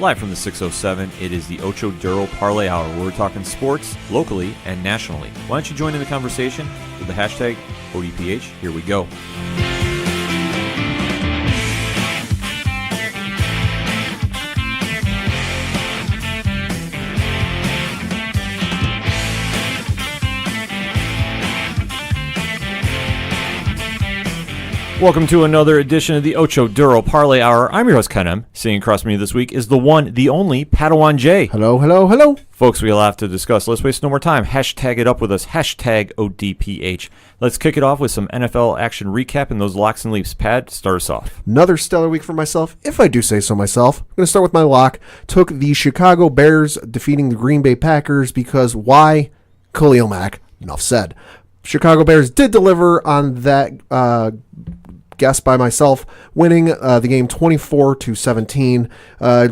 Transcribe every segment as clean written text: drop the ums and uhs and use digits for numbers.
Live from the 607, it is the Ocho Duro Parlay Hour, where we're talking sports locally and nationally. Why don't you join in the conversation with the hashtag ODPH? Here we go. Welcome to another edition of the Ocho Duro Parlay Hour. I'm your host, Ken M. Sitting across from me this week is the one, the only, Padawan J. Hello, hello, hello. Folks, we all have to discuss. Let's waste no more time. Hashtag it up with us. Hashtag ODPH. Let's kick it off with some NFL action recap and those locks and leaps. Pad, start us off. Another stellar week for myself, if I do say so myself. I'm going to start with my lock. Took the Chicago Bears defeating the Green Bay Packers because why? Khalil Mack. Enough said. Chicago Bears did deliver on that guess by myself, winning the game 24-17.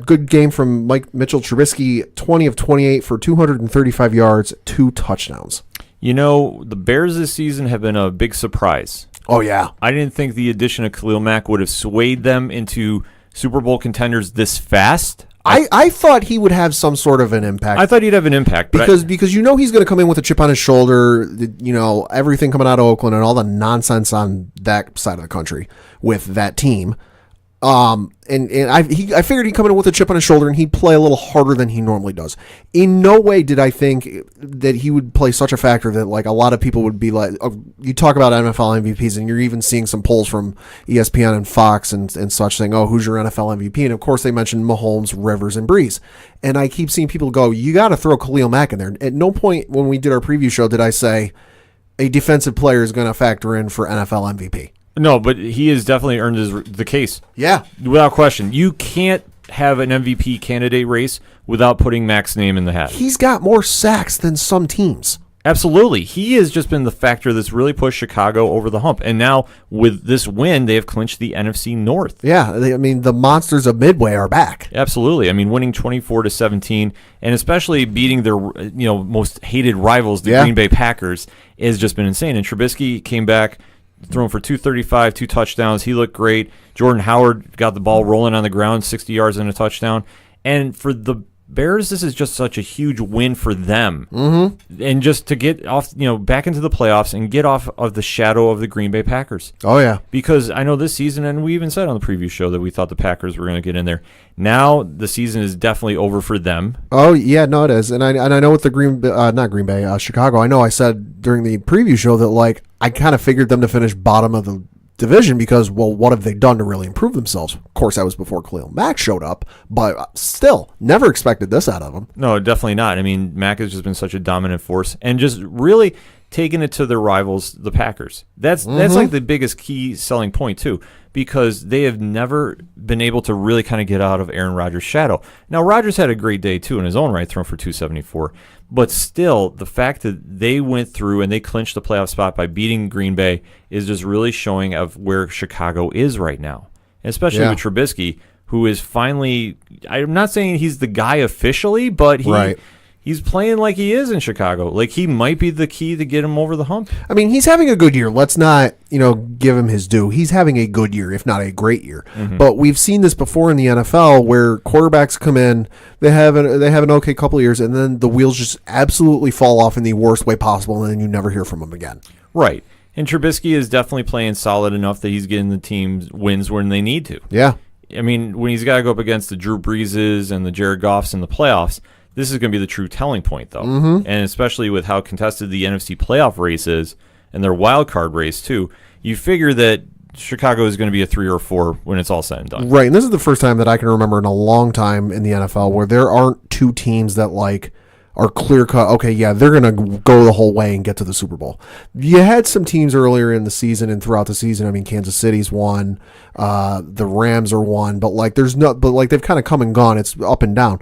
Good game from Mitchell Trubisky, 20 of 28 for 235 yards, 2 touchdowns. You know, the Bears this season have been a big surprise. Oh, yeah. I didn't think the addition of Khalil Mack would have swayed them into Super Bowl contenders this fast. I thought he would have some sort of an impact. I thought he'd have an impact. Because he's going to come in with a chip on his shoulder, everything coming out of Oakland and all the nonsense on that side of the country with that team. I figured he'd come in with a chip on his shoulder and he'd play a little harder than he normally does. In no way did I think that he would play such a factor that like a lot of people would be like, you talk about NFL MVPs and you're even seeing some polls from ESPN and Fox and such saying, oh, who's your NFL MVP? And of course they mentioned Mahomes, Rivers, and Breeze. And I keep seeing people go, you got to throw Khalil Mack in there. At no point when we did our preview show did I say a defensive player is going to factor in for NFL MVP. No, but he has definitely earned the case. Yeah. Without question. You can't have an MVP candidate race without putting Mac's name in the hat. He's got more sacks than some teams. Absolutely. He has just been the factor that's really pushed Chicago over the hump. And now with this win, they have clinched the NFC North. Yeah, the monsters of Midway are back. Absolutely. Winning 24-17 and especially beating their most hated rivals, the Green Bay Packers, has just been insane. And Trubisky came back, thrown for 235, 2 touchdowns. He looked great. Jordan Howard got the ball rolling on the ground, 60 yards and a touchdown. And for the Bears, this is just such a huge win for them. Mm-hmm. And just to get off, back into the playoffs and get off of the shadow of the Green Bay Packers. Oh, yeah. Because I know this season, and we even said on the preview show that we thought the Packers were going to get in there. Now the season is definitely over for them. Oh, yeah, no, it is. And I know with the Chicago, I know I said during the preview show that, I kind of figured them to finish bottom of the division because, what have they done to really improve themselves? Of course, that was before Khalil Mack showed up, but still, never expected this out of them. No, definitely not. Mack has just been such a dominant force and just really taking it to their rivals, the Packers. That's like the biggest key selling point, too, because they have never been able to really kind of get out of Aaron Rodgers' shadow. Now, Rodgers had a great day, too, in his own right, thrown for 274. But still, the fact that they went through and they clinched the playoff spot by beating Green Bay is just really showing of where Chicago is right now. And especially with Trubisky, who is finally, I'm not saying he's the guy officially, but he's playing like he is in Chicago. Like he might be the key to get him over the hump. He's having a good year. Let's not, give him his due. He's having a good year, if not a great year. Mm-hmm. But we've seen this before in the NFL where quarterbacks come in, they have an okay couple of years, and then the wheels just absolutely fall off in the worst way possible, and then you never hear from them again. Right. And Trubisky is definitely playing solid enough that he's getting the team wins when they need to. Yeah. When he's got to go up against the Drew Breeses and the Jared Goffs in the playoffs, this is going to be the true telling point, though. Mm-hmm. And especially with how contested the NFC playoff race is and their wild card race, too, you figure that Chicago is going to be a 3 or 4 when it's all said and done. Right, and this is the first time that I can remember in a long time in the NFL where there aren't two teams that, are clear-cut, okay, yeah, they're going to go the whole way and get to the Super Bowl. You had some teams earlier in the season and throughout the season. Kansas City's won, the Rams are one, but they've kind of come and gone. It's up and down.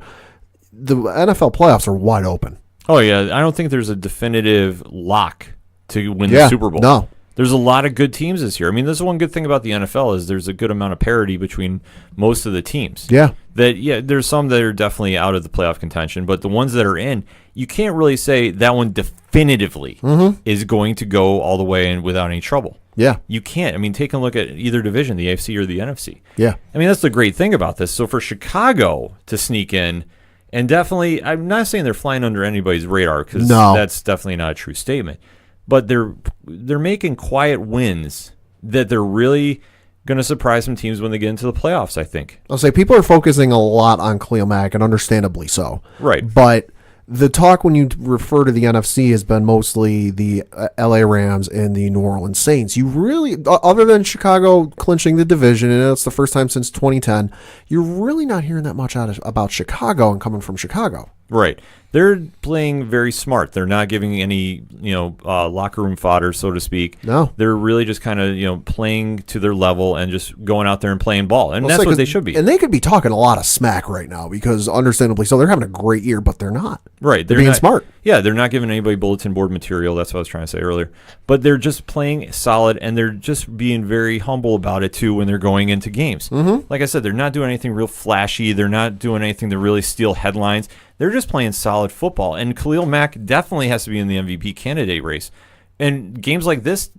The NFL playoffs are wide open. Oh, yeah. I don't think there's a definitive lock to win the Super Bowl. No. There's a lot of good teams this year. I mean, this is one good thing about the NFL is there's a good amount of parity between most of the teams. Yeah. There's some that are definitely out of the playoff contention, but the ones that are in, you can't really say that one definitively is going to go all the way in without any trouble. Yeah. You can't. I mean, take a look at either division, the AFC or the NFC. Yeah. I mean, that's the great thing about this. So for Chicago to sneak in, and definitely, I'm not saying they're flying under anybody's radar because that's definitely not a true statement. But they're making quiet wins that they're really going to surprise some teams when they get into the playoffs, I think. I'll say people are focusing a lot on Khalil Mack, and understandably so. Right. But the talk when you refer to the NFC has been mostly the LA Rams and the New Orleans Saints. You really, other than Chicago clinching the division, and it's the first time since 2010, you're really not hearing that much about Chicago and coming from Chicago. Right. They're playing very smart. They're not giving any, locker room fodder, so to speak. No. They're really just kind of, playing to their level and just going out there and playing ball. And that's what they should be. And they could be talking a lot of smack right now because, understandably so, they're having a great year, but they're not. Right. They're being smart. Yeah, they're not giving anybody bulletin board material. That's what I was trying to say earlier. But they're just playing solid, and they're just being very humble about it, too, when they're going into games. Mm-hmm. Like I said, they're not doing anything real flashy. They're not doing anything to really steal headlines. They're just playing solid football. And Khalil Mack definitely has to be in the MVP candidate race. And games like this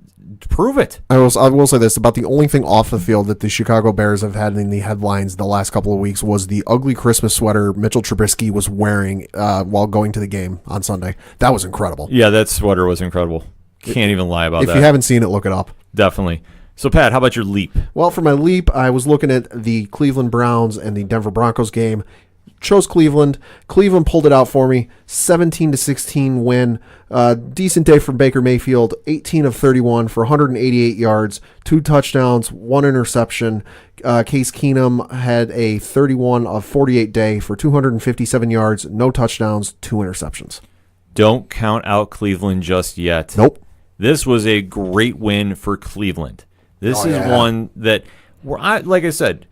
prove it. I will say this about the only thing off the field that the Chicago Bears have had in the headlines the last couple of weeks was the ugly Christmas sweater Mitchell Trubisky was wearing while going to the game on Sunday. That was incredible. Yeah, that sweater was incredible. Can't even lie about that. If you haven't seen it, look it up. Definitely. So, Pat, how about your leap? Well, for my leap, I was looking at the Cleveland Browns and the Denver Broncos game. Chose Cleveland. Cleveland pulled it out for me. 17-16 win. Decent day from Baker Mayfield. 18 of 31 for 188 yards, 2 touchdowns, 1 interception. Case Keenum had a 31 of 48 day for 257 yards, no touchdowns, 2 interceptions. Don't count out Cleveland just yet. Nope. This was a great win for Cleveland. This is one that, like I said,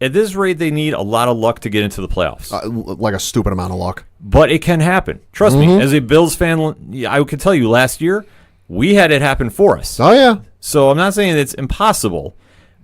at this rate, they need a lot of luck to get into the playoffs. Like a stupid amount of luck. But it can happen. Trust me, as a Bills fan, I could tell you last year, we had it happen for us. Oh, yeah. So I'm not saying it's impossible.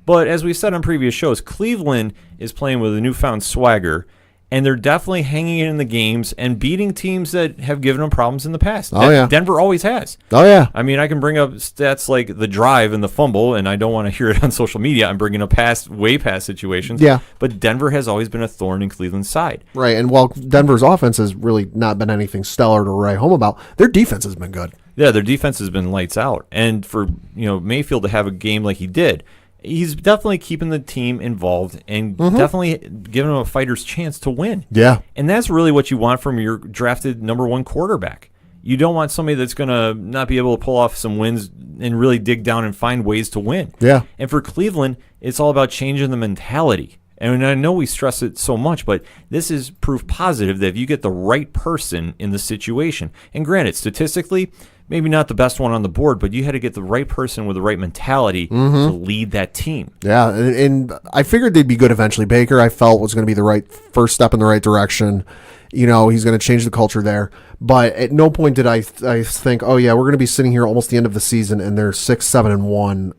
But as we said on previous shows, Cleveland is playing with a newfound swagger, and they're definitely hanging in the games and beating teams that have given them problems in the past. Oh, yeah. Denver always has. Oh, yeah. I mean, I can bring up stats like the drive and the fumble, and I don't want to hear it on social media. I'm bringing up way past situations. Yeah. But Denver has always been a thorn in Cleveland's side. Right, and while Denver's offense has really not been anything stellar to write home about, their defense has been good. Yeah, their defense has been lights out. And for Mayfield to have a game like he did, he's definitely keeping the team involved and definitely giving them a fighter's chance to win. Yeah. And that's really what you want from your drafted number 1 quarterback. You don't want somebody that's going to not be able to pull off some wins and really dig down and find ways to win. Yeah. And for Cleveland, it's all about changing the mentality. And I know we stress it so much, but this is proof positive that if you get the right person in the situation, and granted, statistically, maybe not the best one on the board, but you had to get the right person with the right mentality to lead that team. Yeah, and I figured they'd be good eventually. Baker, I felt, was going to be the right first step in the right direction. He's going to change the culture there. But at no point did I think, oh, yeah, we're going to be sitting here almost the end of the season, and they're 6-7-1.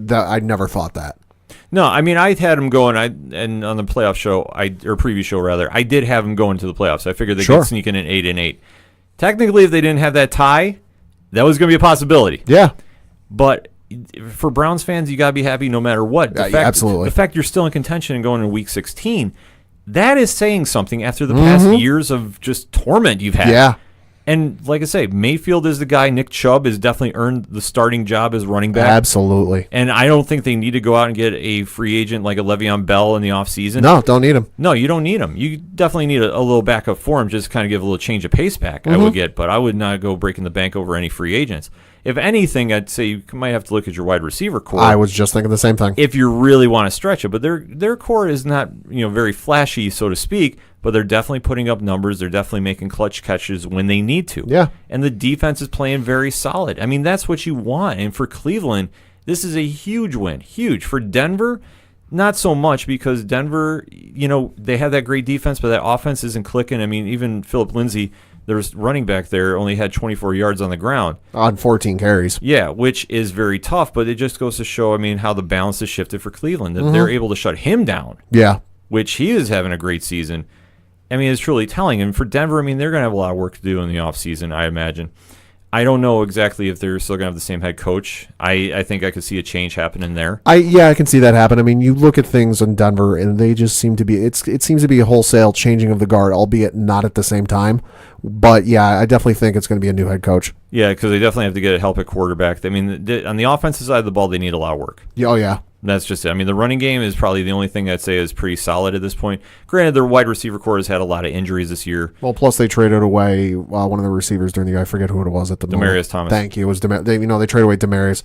That I never thought that. No, I mean, I had them going, and on the playoff show, or preview show rather, I did have them going to the playoffs. I figured they could sneak in at 8-8. Technically, if they didn't have that tie, that was going to be a possibility. Yeah. But for Browns fans, you got to be happy no matter what. Absolutely. The fact you're still in contention and going to Week 16, that is saying something after the past years of just torment you've had. Yeah. And like I say, Mayfield is the guy. Nick Chubb has definitely earned the starting job as running back. Absolutely. And I don't think they need to go out and get a free agent like a Le'Veon Bell in the offseason. No, don't need him. No, you don't need him. You definitely need a little backup for him, just to kind of give a little change of pace back, I would get. But I would not go breaking the bank over any free agents. If anything, I'd say you might have to look at your wide receiver core. I was just thinking the same thing. If you really want to stretch it. But their core is not very flashy, so to speak, but they're definitely putting up numbers. They're definitely making clutch catches when they need to. Yeah. And the defense is playing very solid. I mean, that's what you want. And for Cleveland, this is a huge win. Huge. For Denver, not so much, because Denver, they have that great defense, but that offense isn't clicking. I mean, even Philip Lindsay their running back there only had 24 yards on the ground. On 14 carries. Yeah, which is very tough, but it just goes to show, I mean, how the balance has shifted for Cleveland. That they're able to shut him down, Yeah. which he is having a great season. I mean, it's truly telling. And for Denver, I mean, they're going to have a lot of work to do in the offseason, I imagine. I don't know exactly if they're still going to have the same head coach. I think I could see a change happening there. I can see that happen. I mean, you look at things in Denver, and they just seem to be. It seems to be a wholesale changing of the guard, albeit not at the same time. But yeah, I definitely think it's going to be a new head coach. Yeah, because they definitely have to get help at quarterback. I mean, on the offensive side of the ball, they need a lot of work. Yeah, oh yeah. That's just it. I mean, the running game is probably the only thing I'd say is pretty solid at this point. Granted, their wide receiver core has had a lot of injuries this year. Well, plus they traded away one of the receivers during the year. I forget who it was at the moment. Demaryius Thomas. Thank you. It was they traded away Demaryius.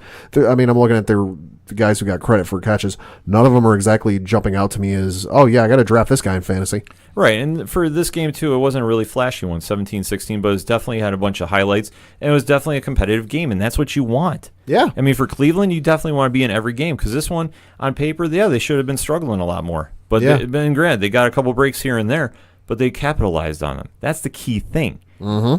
I mean, I'm looking at the guys who got credit for catches. None of them are exactly jumping out to me as, oh yeah, I got to draft this guy in fantasy. Right, and for this game too, it wasn't a really flashy one, 17-16, but it definitely had a bunch of highlights, and it was definitely a competitive game, and that's what you want. Yeah. I mean, for Cleveland, you definitely want to be in every game, because this one, on paper, yeah, they should have been struggling a lot more. But Yeah. granted, they got a couple breaks here and there, but they capitalized on them. That's the key thing.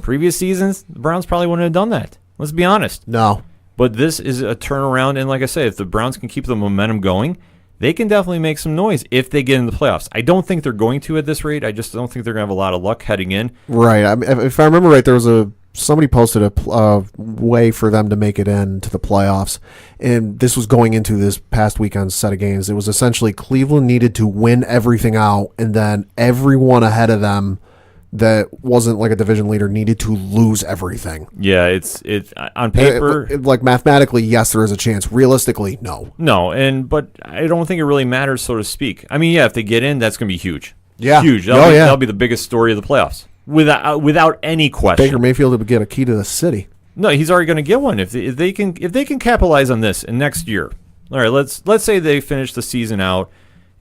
Previous seasons, the Browns probably wouldn't have done that. Let's be honest. No. But this is a turnaround, and like I say, if the Browns can keep the momentum going, they can definitely make some noise if they get in the playoffs. I don't think they're going to at this rate. I just don't think they're going to have a lot of luck heading in. Right. I mean, if I remember right, there was somebody posted a way for them to make it into the playoffs, and this was going into this past weekend's set of games. It was essentially Cleveland needed to win everything out, and then everyone ahead of them that wasn't like a division leader needed to lose everything. Yeah, it's on paper. Like mathematically, yes, there is a chance. Realistically, no. No, but I don't think it really matters, so to speak. I mean, yeah, if they get in, that's going to be huge. Yeah. Huge. That'll be the biggest story of the playoffs, without any question. Baker Mayfield would get a key to the city. No, he's already going to get one if they can capitalize on this in next year. All right, let's say they finish the season out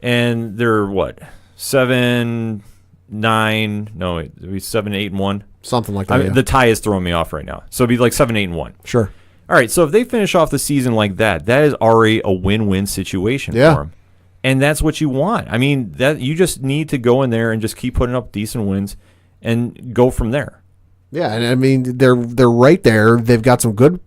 and they're what 7-9? No, it'd be 7-8-1. Something like that. I mean, the tie is throwing me off right now, so it'd be like 7-8-1. Sure. All right, so if they finish off the season like that is already a win-win situation for them. And that's what you want. I mean, that you just need to go in there and just keep putting up decent wins and go from there. Yeah, and I mean they're right there. They've got some good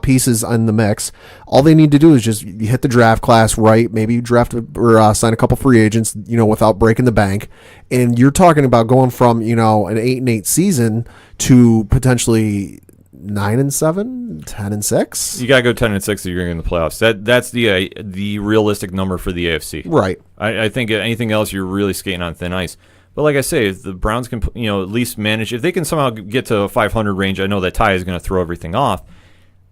pieces in the mix. All they need to do is just hit the draft class right. Maybe draft or sign a couple free agents, without breaking the bank. And you're talking about going from an 8-8 season to potentially 9-7, 10-6. You gotta go 10-6 if you're going to get in the playoffs. That's the realistic number for the AFC. Right. I think anything else you're really skating on thin ice. But like I say, if the Browns can at least manage, if they can somehow get to a 500 range, I know that tie is going to throw everything off.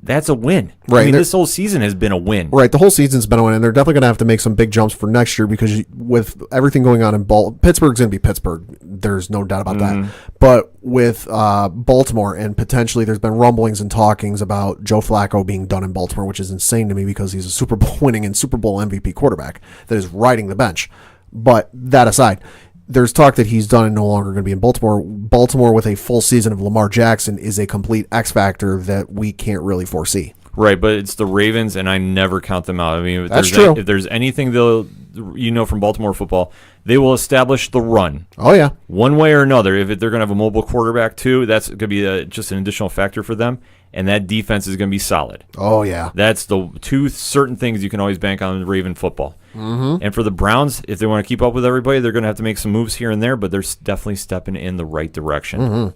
That's a win. Right. I mean, this whole season has been a win. Right. The whole season's been a win, and they're definitely going to have to make some big jumps for next year because with everything going on in Pittsburgh's going to be Pittsburgh. There's no doubt about that. But with Baltimore, and potentially there's been rumblings and talkings about Joe Flacco being done in Baltimore, which is insane to me because he's a Super Bowl winning and Super Bowl MVP quarterback that is riding the bench. But that aside, there's talk that he's done and no longer going to be in Baltimore. Baltimore with a full season of Lamar Jackson is a complete X factor that we can't really foresee. Right, but it's the Ravens, and I never count them out. I mean, That's true. If there's anything from Baltimore football, they will establish the run. Oh yeah, one way or another. If they're going to have a mobile quarterback too, that's going to be just an additional factor for them, and that defense is going to be solid. Oh yeah, that's the two certain things you can always bank on in Raven football. And for the Browns, if they want to keep up with everybody, they're going to have to make some moves here and there, but they're definitely stepping in the right direction.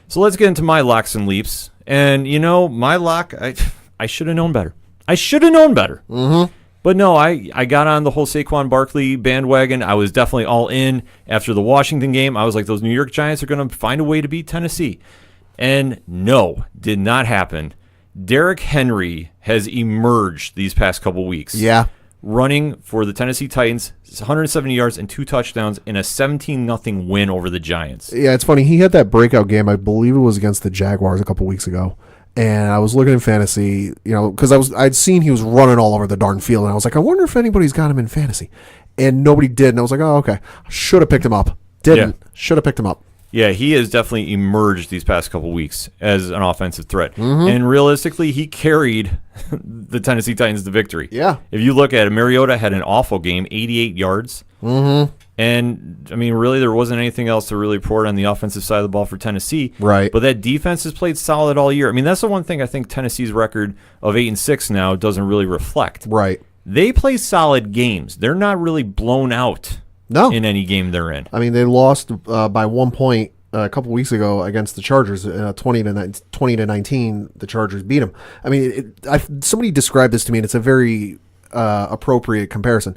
So let's get into my locks and leaps. And my lock, I should have known better. But no, I got on the whole Saquon Barkley bandwagon. I was definitely all in after the Washington game. I was like, those New York Giants are going to find a way to beat Tennessee. And no, did not happen. Derrick Henry has emerged these past couple weeks. Yeah. Running for the Tennessee Titans, 170 yards and 2 touchdowns in a 17-0 win over the Giants. Yeah, it's funny. He had that breakout game. I believe it was against the Jaguars a couple weeks ago. And I was looking in fantasy, because I'd seen he was running all over the darn field, and I was like, I wonder if anybody's got him in fantasy. And nobody did, and I was like, oh, okay. Should have picked him up. Didn't. Yeah. Should have picked him up. Yeah, he has definitely emerged these past couple weeks as an offensive threat. And realistically, he carried the Tennessee Titans to victory. Yeah. If you look at it, Mariota had an awful game, 88 yards. And, I mean, really, there wasn't anything else to really report on the offensive side of the ball for Tennessee. Right. But that defense has played solid all year. I mean, that's the one thing I think Tennessee's record of 8-6 now doesn't really reflect. Right. They play solid games. They're not really blown out in any game they're in. I mean, they lost by 1 point a couple weeks ago against the Chargers, 20-19. The Chargers beat them. I mean, somebody described this to me, and it's a very appropriate comparison.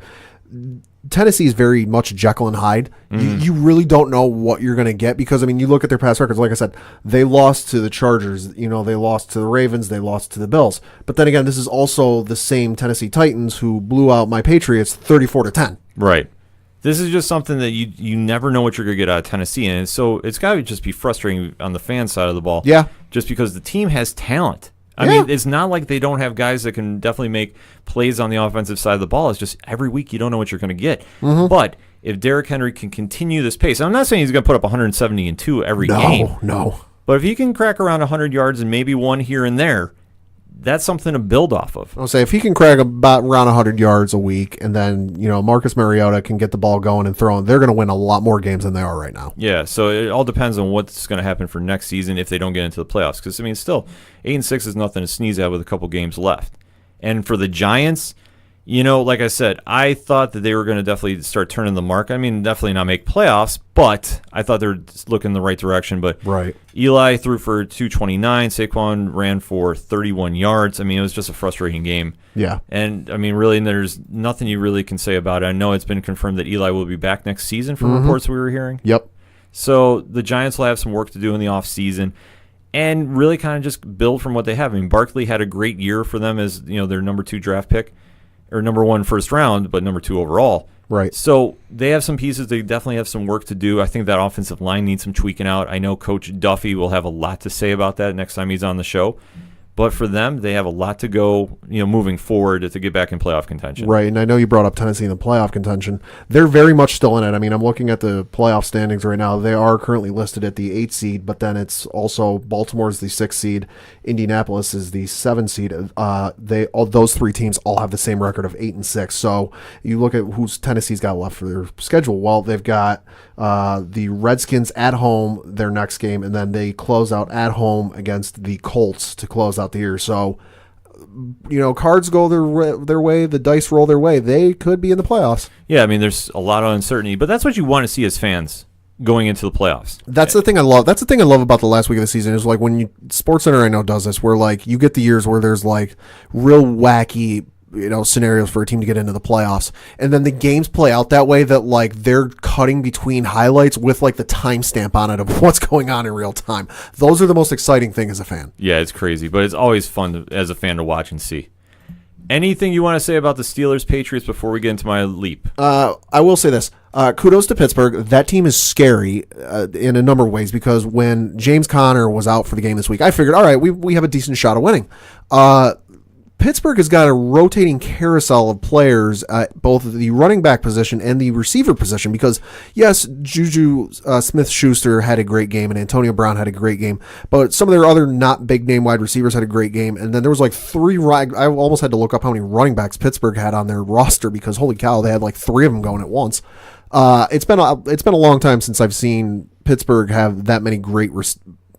Tennessee is very much Jekyll and Hyde. You really don't know what you're going to get because, I mean, you look at their past records. Like I said, they lost to the Chargers. They lost to the Ravens. They lost to the Bills. But then again, this is also the same Tennessee Titans who blew out my Patriots 34-10. Right. This is just something that you never know what you're going to get out of Tennessee. And so it's got to just be frustrating on the fan side of the ball. Yeah. Just because the team has talent. I mean, it's not like they don't have guys that can definitely make plays on the offensive side of the ball. It's just every week you don't know what you're going to get. But if Derrick Henry can continue this pace, I'm not saying he's going to put up 172 every game. No. But if he can crack around 100 yards and maybe one here and there, that's something to build off of. I'll say if he can crack about around 100 yards a week, and then Marcus Mariota can get the ball going and throwing, they're going to win a lot more games than they are right now. Yeah, so it all depends on what's going to happen for next season if they don't get into the playoffs. Because I mean, still 8-6 is nothing to sneeze at with a couple games left. And for the Giants, like I said, I thought that they were going to definitely start turning the mark. I mean, definitely not make playoffs, but I thought they were looking in the right direction. But right. Eli threw for 229. Saquon ran for 31 yards. I mean, it was just a frustrating game. Yeah. And, I mean, really, there's nothing you really can say about it. I know it's been confirmed that Eli will be back next season from reports we were hearing. Yep. So the Giants will have some work to do in the offseason and really kind of just build from what they have. I mean, Barkley had a great year for them as, their number 2 draft pick. Or number 1 first round, but number 2 overall. Right. So they have some pieces. They definitely have some work to do. I think that offensive line needs some tweaking out. I know Coach Duffy will have a lot to say about that next time he's on the show. But for them, they have a lot to go, moving forward to get back in playoff contention. Right, and I know you brought up Tennessee in the playoff contention. They're very much still in it. I mean, I'm looking at the playoff standings right now. They are currently listed at the 8th seed, but then it's also Baltimore's the 6th seed, Indianapolis is the 7th seed. Those 3 teams all have the same record of 8-6. So you look at who's Tennessee's got left for their schedule. Well, they've got the Redskins at home their next game, and then they close out at home against the Colts to close out the year. So, cards go their way, the dice roll their way. They could be in the playoffs. Yeah, I mean, there's a lot of uncertainty, but that's what you want to see as fans going into the playoffs. That's the thing I love. That's the thing I love about the last week of the season is like when SportsCenter, I know, does this, where like you get the years where there's like real wacky scenarios for a team to get into the playoffs, and then the games play out that way that like they're cutting between highlights with like the timestamp on it of what's going on in real time. Those are the most exciting thing as a fan. Yeah, it's crazy, but it's always fun as a fan to watch and see. Anything you want to say about the Steelers Patriots before we get into my leap? I will say this. Kudos to Pittsburgh. That team is scary in a number of ways because when James Conner was out for the game this week, I figured, all right, we have a decent shot of winning. Pittsburgh has got a rotating carousel of players at both the running back position and the receiver position because, yes, Juju Smith-Schuster had a great game and Antonio Brown had a great game, but some of their other not big-name wide receivers had a great game, and then there was like 3 I almost had to look up how many running backs Pittsburgh had on their roster because, holy cow, they had like 3 of them going at once. It's been a long time since I've seen Pittsburgh have that many great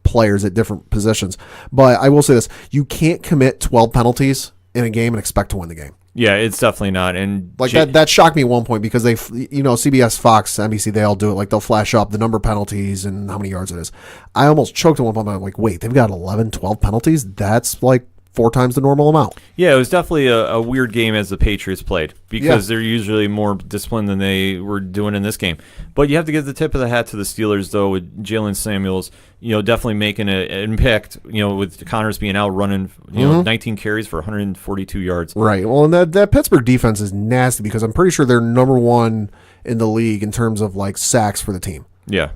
players at different positions. But I will say this, you can't commit 12 penalties in a game and expect to win the game. Yeah, it's definitely not. And like that shocked me at one point because they, CBS, Fox, NBC, they all do it. Like they'll flash up the number of penalties and how many yards it is. I almost choked at one point. I'm like, wait, they've got 11, 12 penalties? That's like 4 times the normal amount. Yeah, it was definitely a weird game as the Patriots played because they're usually more disciplined than they were doing in this game. But you have to give the tip of the hat to the Steelers, though, with Jalen Samuels, definitely making an impact, with Connors being out running, 19 carries for 142 yards. Right. Well, and that Pittsburgh defense is nasty because I'm pretty sure they're number 1 in the league in terms of like sacks for the team. Yeah.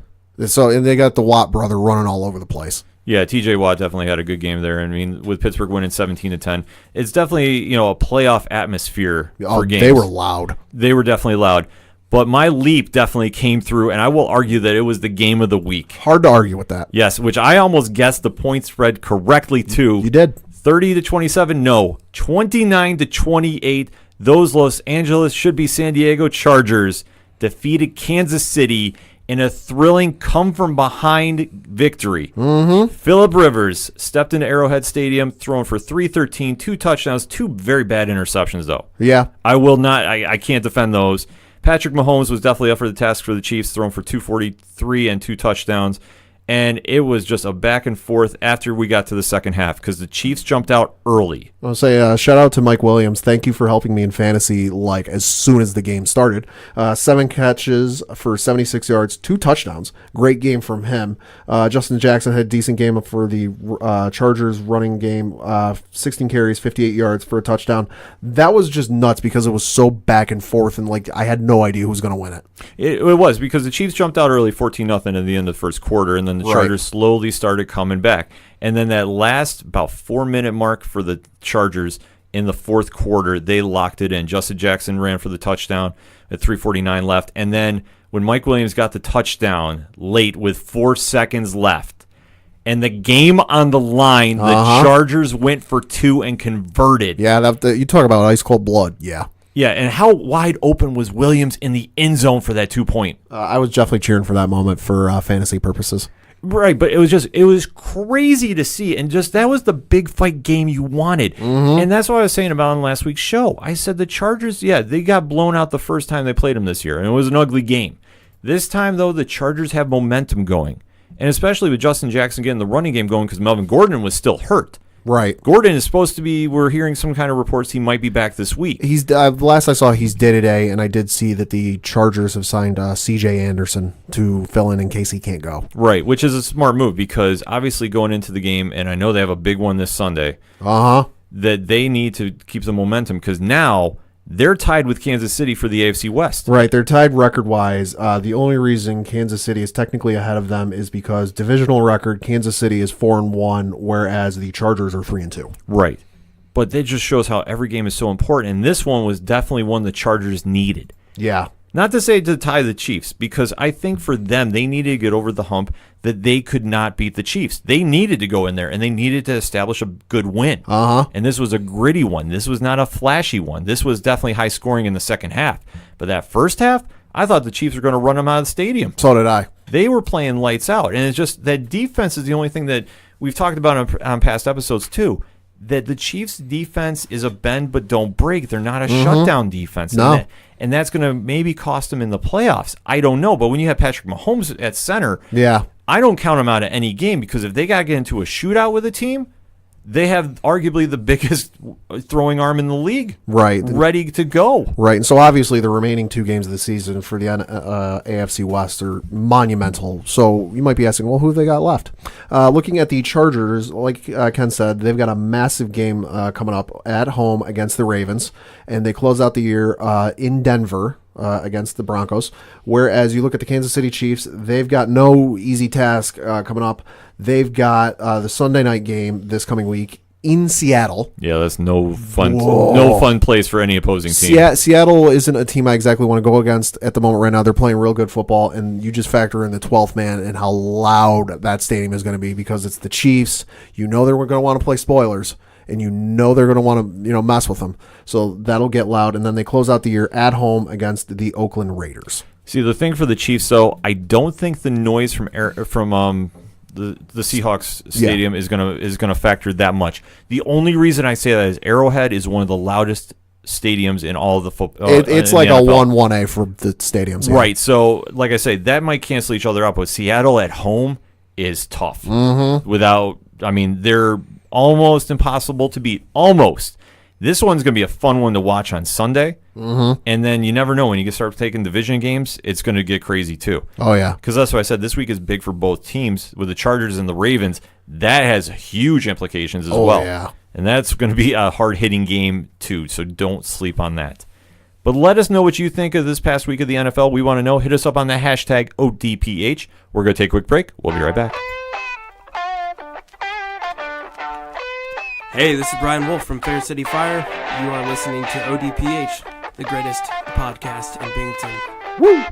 So, and they got the Watt brother running all over the place. Yeah, T.J. Watt definitely had a good game there. I mean, with Pittsburgh winning 17-10, it's definitely a playoff atmosphere for games. They were loud. They were definitely loud. But my leap definitely came through, and I will argue that it was the game of the week. Hard to argue with that. Yes, which I almost guessed the point spread correctly too. You did. 30-27. No, 29-28. Those Los Angeles should be San Diego Chargers defeated Kansas City in a thrilling come-from-behind victory. Phillip Rivers stepped into Arrowhead Stadium, throwing for 313, 2 touchdowns, 2 very bad interceptions, though. Yeah. I can't defend those. Patrick Mahomes was definitely up for the task for the Chiefs, throwing for 243 and 2 touchdowns. And it was just a back and forth after we got to the second half because the Chiefs jumped out early. I'll say shout out to Mike Williams. Thank you for helping me in fantasy like as soon as the game started. 7 catches for 76 yards, 2 touchdowns. Great game from him. Justin Jackson had a decent game for the Chargers running game. 16 carries, 58 yards for a touchdown. That was just nuts because it was so back and forth and like I had no idea who was going to win it. It was because the Chiefs jumped out early 14-0 at the end of the first quarter, and then the Chargers slowly started coming back. And then that last about 4-minute mark for the Chargers in the fourth quarter, they locked it in. Justin Jackson ran for the touchdown at 3:49 left. And then when Mike Williams got the touchdown late with 4 seconds left and the game on the line, the Chargers went for 2 and converted. Yeah, you talk about ice cold blood. Yeah. Yeah, and how wide open was Williams in the end zone for that 2-point? I was definitely cheering for that moment for fantasy purposes. Right, but it was crazy to see, and just that was the big fight game you wanted. And that's what I was saying about on last week's show. I said the Chargers, they got blown out the first time they played them this year, and it was an ugly game. This time, though, the Chargers have momentum going, and especially with Justin Jackson getting the running game going because Melvin Gordon was still hurt. Right. Gordon is supposed to be, we're hearing some kind of reports he might be back this week. He's last I saw, he's day-to-day, and I did see that the Chargers have signed C.J. Anderson to fill in case he can't go. Right, which is a smart move because obviously going into the game, and I know they have a big one this Sunday, that they need to keep the momentum because now they're tied with Kansas City for the AFC West. Right, they're tied record-wise. The only reason Kansas City is technically ahead of them is because divisional record, Kansas City is 4-1, whereas the Chargers are 3-2. Right, but that just shows how every game is so important, and this one was definitely one the Chargers needed. Yeah. Not to say to tie the Chiefs, because I think for them, they needed to get over the hump that they could not beat the Chiefs. They needed to go in there, and they needed to establish a good win. And this was a gritty one. This was not a flashy one. This was definitely high scoring in the second half. But that first half, I thought the Chiefs were going to run them out of the stadium. So did I. They were playing lights out, and it's just that defense is the only thing that we've talked about on past episodes too, that the Chiefs' defense is a bend but don't break. They're not a shutdown defense. No. And that's going to maybe cost them in the playoffs. I don't know. But when you have Patrick Mahomes at center, I don't count them out of any game because if they got to get into a shootout with a team, they have arguably the biggest throwing arm in the league, ready to go. Right, and so obviously the remaining 2 games of the season for the AFC West are monumental. So you might be asking, well, who have they got left? Looking at the Chargers, like Ken said, they've got a massive game coming up at home against the Ravens, and they close out the year in Denver. Against the Broncos, whereas you look at the Kansas City Chiefs, they've got no easy task coming up. They've got the Sunday night game this coming week in Seattle. Yeah, that's no fun place for any opposing team. Seattle isn't a team I exactly want to go against at the moment right now. They're playing real good football, and you just factor in the 12th man and how loud that stadium is going to be because it's the Chiefs. You know they're going to want to play spoilers. And you know they're going to want to, mess with them. So that'll get loud. And then they close out the year at home against the Oakland Raiders. See, the thing for the Chiefs, though, I don't think the noise from the Seahawks stadium is gonna factor that much. The only reason I say that is Arrowhead is one of the loudest stadiums in all of the football. It's like a 1-1A for the stadiums. Yeah. Right. So, like I say, that might cancel each other out. But Seattle at home is tough. They're almost impossible to beat. Almost. This one's going to be a fun one to watch on Sunday. And then you never know. When you start taking division games, it's going to get crazy too. Oh, yeah. Because that's what I said. This week is big for both teams. With the Chargers and the Ravens, that has huge implications as well. Oh, yeah. And that's going to be a hard-hitting game too, so don't sleep on that. But let us know what you think of this past week of the NFL. We want to know. Hit us up on the hashtag ODPH. We're going to take a quick break. We'll be right back. Hey, this is Brian Wolf from Fair City Fire. You are listening to ODPH, the greatest podcast in Binghamton. Woo!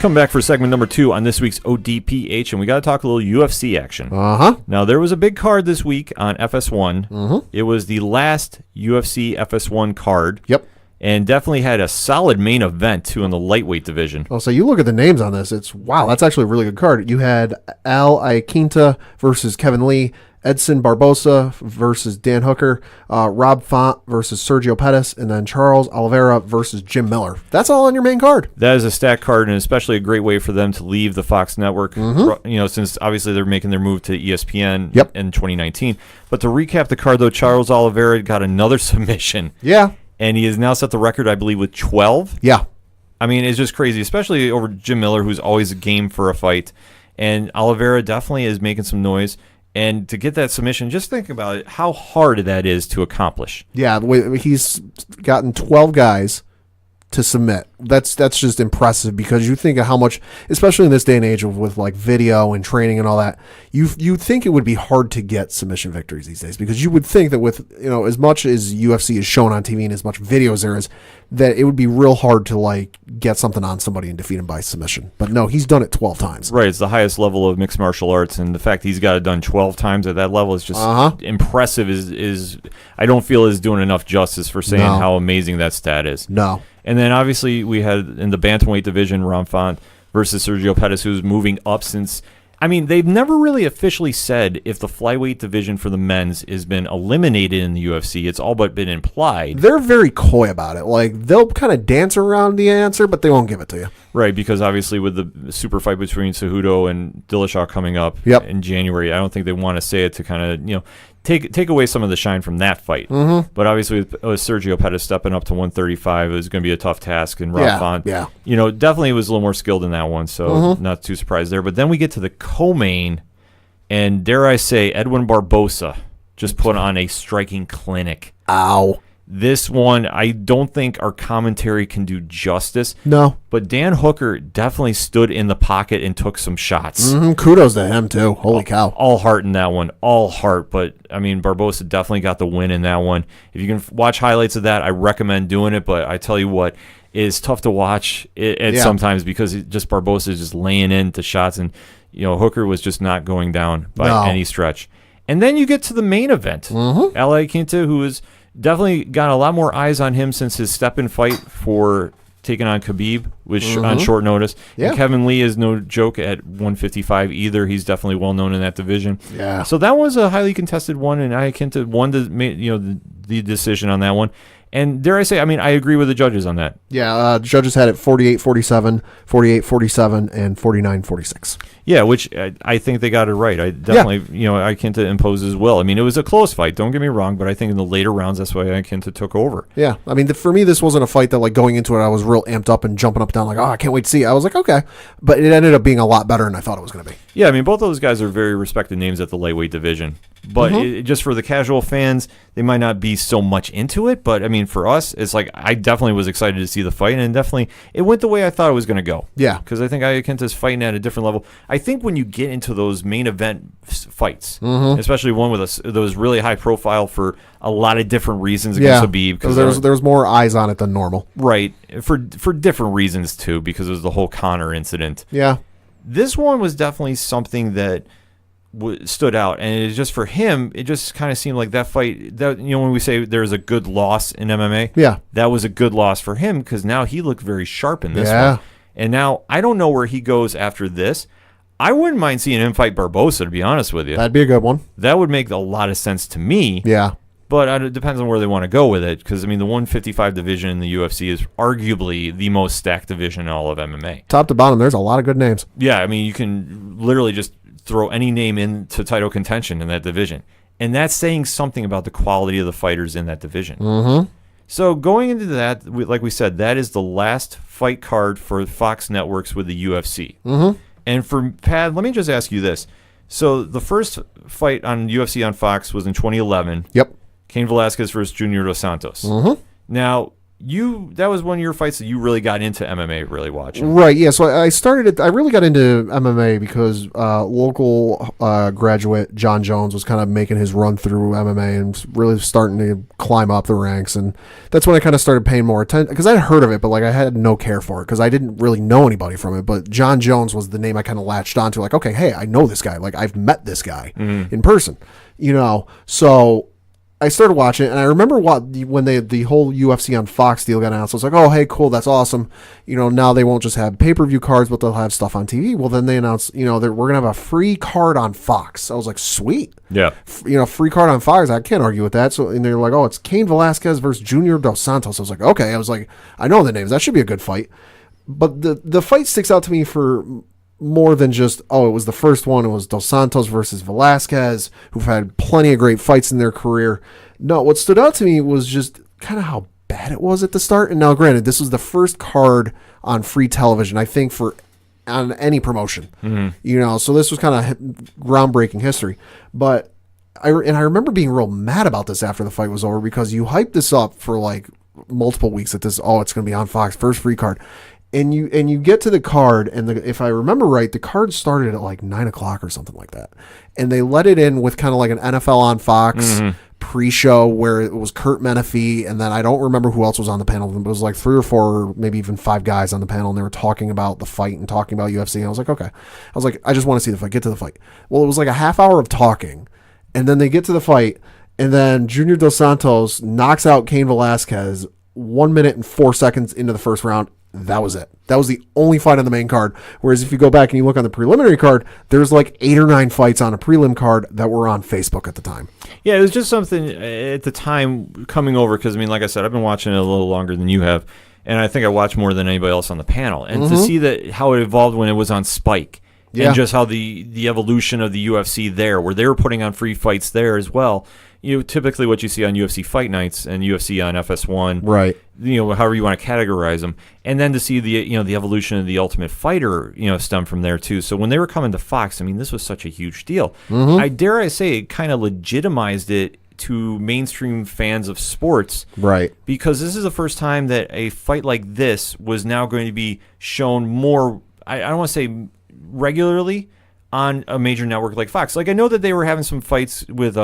Come back for segment number 2 on this week's ODPH, and we got to talk a little UFC action. Now, there was a big card this week on FS1. It was the last UFC FS1 card. Yep. And definitely had a solid main event, too, in the lightweight division. Oh, so you look at the names on this, it's, wow, that's actually a really good card. You had Al Iaquinta versus Kevin Lee, Edson Barbosa versus Dan Hooker, Rob Font versus Sergio Pettis, and then Charles Oliveira versus Jim Miller. That's all on your main card. That is a stacked card, and especially a great way for them to leave the Fox network, since obviously they're making their move to ESPN in 2019. But to recap the card, though, Charles Oliveira got another submission. Yeah. And he has now set the record, I believe, with 12. Yeah. I mean, it's just crazy, especially over Jim Miller, who's always a game for a fight. And Oliveira definitely is making some noise. And to get that submission, just think about it, how hard that is to accomplish. Yeah, he's gotten 12 guys to submit. That's just impressive, because you think of how much, especially in this day and age with like video and training and all that, you think it would be hard to get submission victories these days, because you would think that with, as much as UFC is shown on TV and as much video as there is, that it would be real hard to like get something on somebody and defeat him by submission. But no, he's done it 12 times. Right, it's the highest level of mixed martial arts, and the fact that he's got it done 12 times at that level is just impressive. Is I don't feel is doing enough justice for saying how amazing that stat is. No. And then obviously we had in the bantamweight division Rob Font versus Sergio Pettis, who's moving up since. I mean, they've never really officially said if the flyweight division for the men's has been eliminated in the UFC. It's all but been implied. They're very coy about it. Like, they'll kind of dance around the answer, but they won't give it to you. Right, because obviously with the super fight between Cejudo and Dillashaw coming up in January, I don't think they want to say it to kind of, take away some of the shine from that fight. But obviously with Sergio Pettis stepping up to 135, it was going to be a tough task. And Rob Font, definitely was a little more skilled in that one, so not too surprised there. But then we get to the co-main, and dare I say, Edwin Barbosa just put on a striking clinic. Ow. This one, I don't think our commentary can do justice. No. But Dan Hooker definitely stood in the pocket and took some shots. Kudos to him, too. Holy cow. All heart in that one. All heart. But, I mean, Barbosa definitely got the win in that one. If you can watch highlights of that, I recommend doing it. But I tell you what, it is tough to watch it sometimes, because Barbosa is just laying into shots. And, Hooker was just not going down by any stretch. And then you get to the main event. Al Iaquinta, who is definitely got a lot more eyes on him since his step-in fight for taking on Khabib, which on short notice. Yeah. And Kevin Lee is no joke at 155 either. He's definitely well known in that division. Yeah. So that was a highly contested one, and Iaquinta won the decision on that one. And dare I say, I mean, I agree with the judges on that. Yeah, judges had it 48-47, 48-47, and 49-46. Yeah, which I think they got it right. I definitely, Iaquinta imposes will. I mean, it was a close fight, don't get me wrong, but I think in the later rounds, that's why Iaquinta took over. Yeah, I mean, for me, this wasn't a fight that, like, going into it, I was real amped up and jumping up and down, like, I can't wait to see it. I was like, okay. But it ended up being a lot better than I thought it was going to be. Yeah, I mean, both those guys are very respected names at the lightweight division. But just for the casual fans, they might not be so much into it. But, I mean, for us, it's like I definitely was excited to see the fight. And definitely, it went the way I thought it was going to go. Yeah. Because I think Iaquinta's fighting at a different level. I think when you get into those main event fights, especially one with that was really high profile for a lot of different reasons against Khabib. Because there was more eyes on it than normal. Right. For different reasons, too, because it was the whole Conor incident. Yeah. This one was definitely something that stood out, and it's just for him, it just kind of seemed like that fight, that when we say there's a good loss in MMA, that was a good loss for him, because now he looked very sharp in this one. And now I don't know where he goes after this. I wouldn't mind seeing him fight Barbosa, to be honest with you. That'd be a good one. That would make a lot of sense to me. Yeah. But it depends on where they want to go with it, because, I mean, the 155 division in the UFC is arguably the most stacked division in all of MMA. Top to bottom, there's a lot of good names. Yeah, I mean, you can literally just throw any name into title contention in that division. And that's saying something about the quality of the fighters in that division. So going into that, like we said, that is the last fight card for Fox Networks with the UFC. And for Pad, let me just ask you this. So the first fight on UFC on Fox was in 2011. Yep. Cain Velasquez versus Junior Dos Santos. Now, that was one of your fights that you really got into MMA really watching. Right, yeah. So I started it. I really got into MMA because local graduate John Jones was kind of making his run through MMA and really starting to climb up the ranks. And that's when I kind of started paying more attention because I'd heard of it, but like I had no care for it because I didn't really know anybody from it. But John Jones was the name I kind of latched onto. Like, okay, hey, I know this guy. Like I've met this guy in person, So I started watching it, and I remember when the whole UFC on Fox deal got announced. I was like, oh, hey, cool, that's awesome. Now they won't just have pay-per-view cards, but they'll have stuff on TV. Well, then they announced, that we're going to have a free card on Fox. I was like, sweet. Yeah. Free card on Fox. I can't argue with that. So, and they're like, oh, it's Cain Velasquez versus Junior Dos Santos. I was like, okay. I was like, I know the names. That should be a good fight. But the fight sticks out to me for more than just, it was the first one. It was Dos Santos versus Velasquez, who've had plenty of great fights in their career. No, what stood out to me was just kind of how bad it was at the start. And now, granted, this was the first card on free television, I think, on any promotion. So this was kind of groundbreaking history. But I remember being real mad about this after the fight was over because you hyped this up for like multiple weeks that it's going to be on Fox, first free card. And you get to the card, and if I remember right, the card started at like 9 o'clock or something like that. And they let it in with kind of like an NFL on Fox pre-show where it was Kurt Menefee, and then I don't remember who else was on the panel. It was like 3 or 4, maybe even 5 guys on the panel, and they were talking about the fight and talking about UFC. And I was like, okay. I was like, I just want to see the fight. Get to the fight. Well, it was like a half hour of talking, and then they get to the fight, and then Junior Dos Santos knocks out Cain Velasquez 1 minute and 4 seconds into the first round. That was it. That was the only fight on the main card. Whereas if you go back and you look on the preliminary card, there's like 8 or 9 fights on a prelim card that were on Facebook at the time. Yeah, it was just something at the time coming over because, like I said, I've been watching it a little longer than you have, and I think I watched more than anybody else on the panel. And to see how it evolved when it was on Spike, and just how the evolution of the UFC there, where they were putting on free fights there as well. Typically what you see on UFC Fight Nights and UFC on FS1, right? However you want to categorize them, and then to see the evolution of the Ultimate Fighter, stem from there too. So when they were coming to Fox, this was such a huge deal. I dare say it kind of legitimized it to mainstream fans of sports, right? Because this is the first time that a fight like this was now going to be shown more. I don't want to say regularly on a major network like Fox. Like I know that they were having some fights with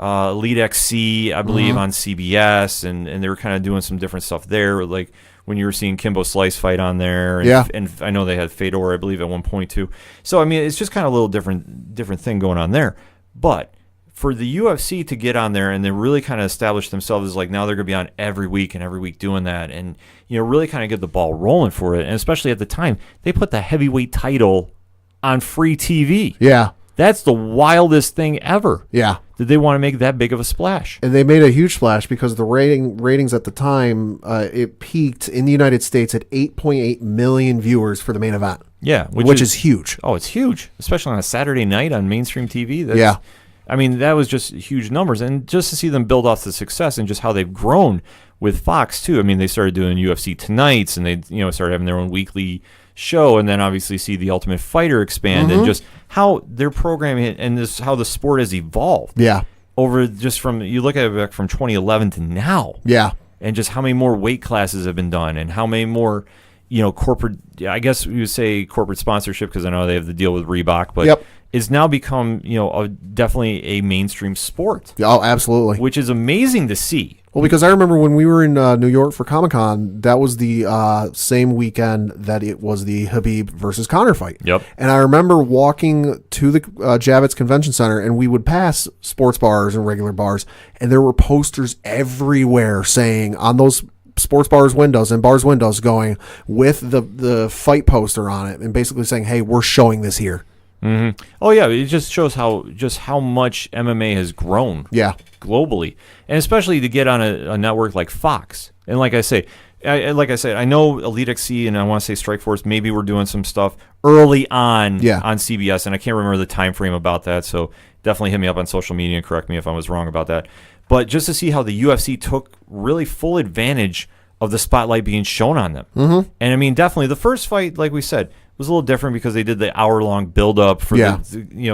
Elite XC, I believe, on CBS, and they were kind of doing some different stuff there, like when you were seeing Kimbo Slice fight on there, and I know they had Fedor, I believe, at one point too. So it's just kind of a little different thing going on there. But for the UFC to get on there and they really kind of establish themselves as like now they're going to be on every week doing that, and really kind of get the ball rolling for it, and especially at the time they put the heavyweight title on free TV. Yeah. That's the wildest thing ever. Yeah. Did they want to make that big of a splash? And they made a huge splash because the ratings at the time, it peaked in the United States at 8.8 million viewers for the main event. Yeah. Which is huge. Oh, it's huge. Especially on a Saturday night on mainstream TV. Yeah. That was just huge numbers. And just to see them build off the success and just how they've grown with Fox, too. They started doing UFC Tonights, and they started having their own weekly show, and then obviously see the Ultimate Fighter expand, and just how their programming and how the sport has evolved. Yeah. Over just from, you look at it back from 2011 to now. Yeah. And just how many more weight classes have been done, and how many more, corporate, I guess you would say corporate sponsorship, because I know they have the deal with Reebok, but it's now become, definitely a mainstream sport. Oh, absolutely. Which is amazing to see. Well, because I remember when we were in New York for Comic-Con, that was the same weekend that it was the Khabib versus Conor fight. Yep. And I remember walking to the Javits Convention Center, and we would pass sports bars and regular bars, and there were posters everywhere saying on those sports bars windows and bars windows going with the fight poster on it, and basically saying, hey, we're showing this here. Mm-hmm. Oh yeah, it just shows how much MMA has grown. Yeah, globally, and especially to get on a network like Fox. And like I said, I know Elite XC and I want to say Strikeforce maybe we're doing some stuff early on on CBS, and I can't remember the time frame about that. So definitely hit me up on social media and correct me if I was wrong about that. But just to see how the UFC took really full advantage of the spotlight being shown on them. Mm-hmm. And definitely the first fight, like we said, was a little different because they did the hour-long build-up for Yeah.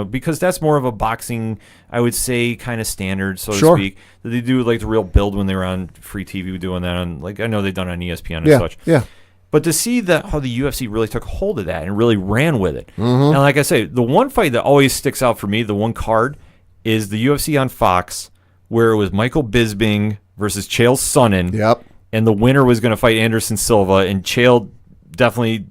because that's more of a boxing, I would say, kind of standard, so Sure. to speak. That they do like the real build when they were on free TV, doing that on, like, I know they've done it on ESPN and Yeah. such. Yeah. But to see that how the UFC really took hold of that and really ran with it. Mm-hmm. And like I say, the one fight that always sticks out for me, the one card, is the UFC on Fox, where it was Michael Bisping versus Chael Sonnen. Yep. And the winner was going to fight Anderson Silva, and Chael definitely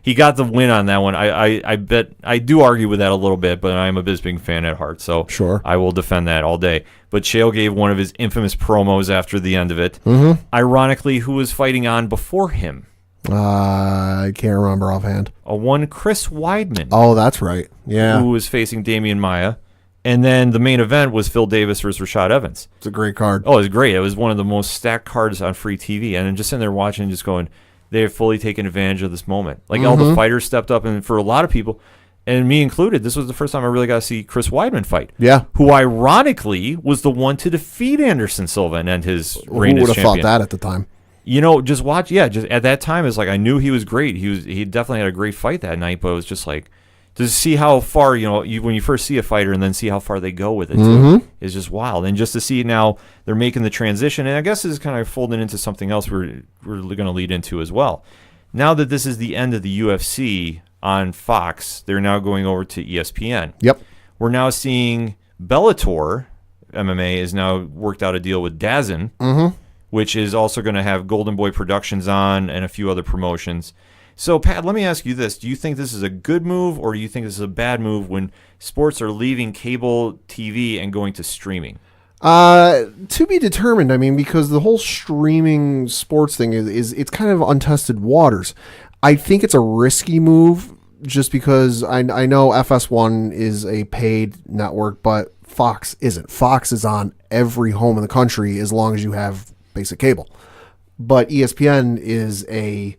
he got the win on that one. I bet I do argue with that a little bit, but I'm a Bisping fan at heart, so Sure. I will defend that all day. But Chael gave one of his infamous promos after the end of it. Mm-hmm. Ironically, who was fighting on before him? I can't remember offhand. One Chris Weidman, Oh, that's right. Yeah. who was facing Damian Maia. And then the main event was Phil Davis versus Rashad Evans. It's a great card. Oh, it was great. It was one of the most stacked cards on free TV. And then just sitting there watching, just going, they have fully taken advantage of this moment. Like, all the fighters stepped up, and for a lot of people, and me included, this was the first time I really got to see Chris Weidman fight. Yeah. Who ironically was the one to defeat Anderson Silva and end his reign Who as would have thought champion. that at the time? Just watch. Yeah, just at that time, it's like I knew he was great. He definitely had a great fight that night, but it was just like to see how far, when you first see a fighter and then see how far they go with it too, is just wild. And just to see now they're making the transition, and I guess this is kind of folding into something else we're going to lead into as well. Now that this is the end of the UFC on Fox, they're now going over to ESPN. Yep. We're now seeing Bellator MMA has now worked out a deal with DAZN, which is also going to have Golden Boy Productions on and a few other promotions. So, Pat, let me ask you this. Do you think this is a good move, or do you think this is a bad move when sports are leaving cable TV and going to streaming? To be determined. I mean, because the whole streaming sports thing is it's kind of untested waters. I think it's a risky move just because I know FS1 is a paid network, but Fox isn't. Fox is on every home in the country as long as you have basic cable. But ESPN is a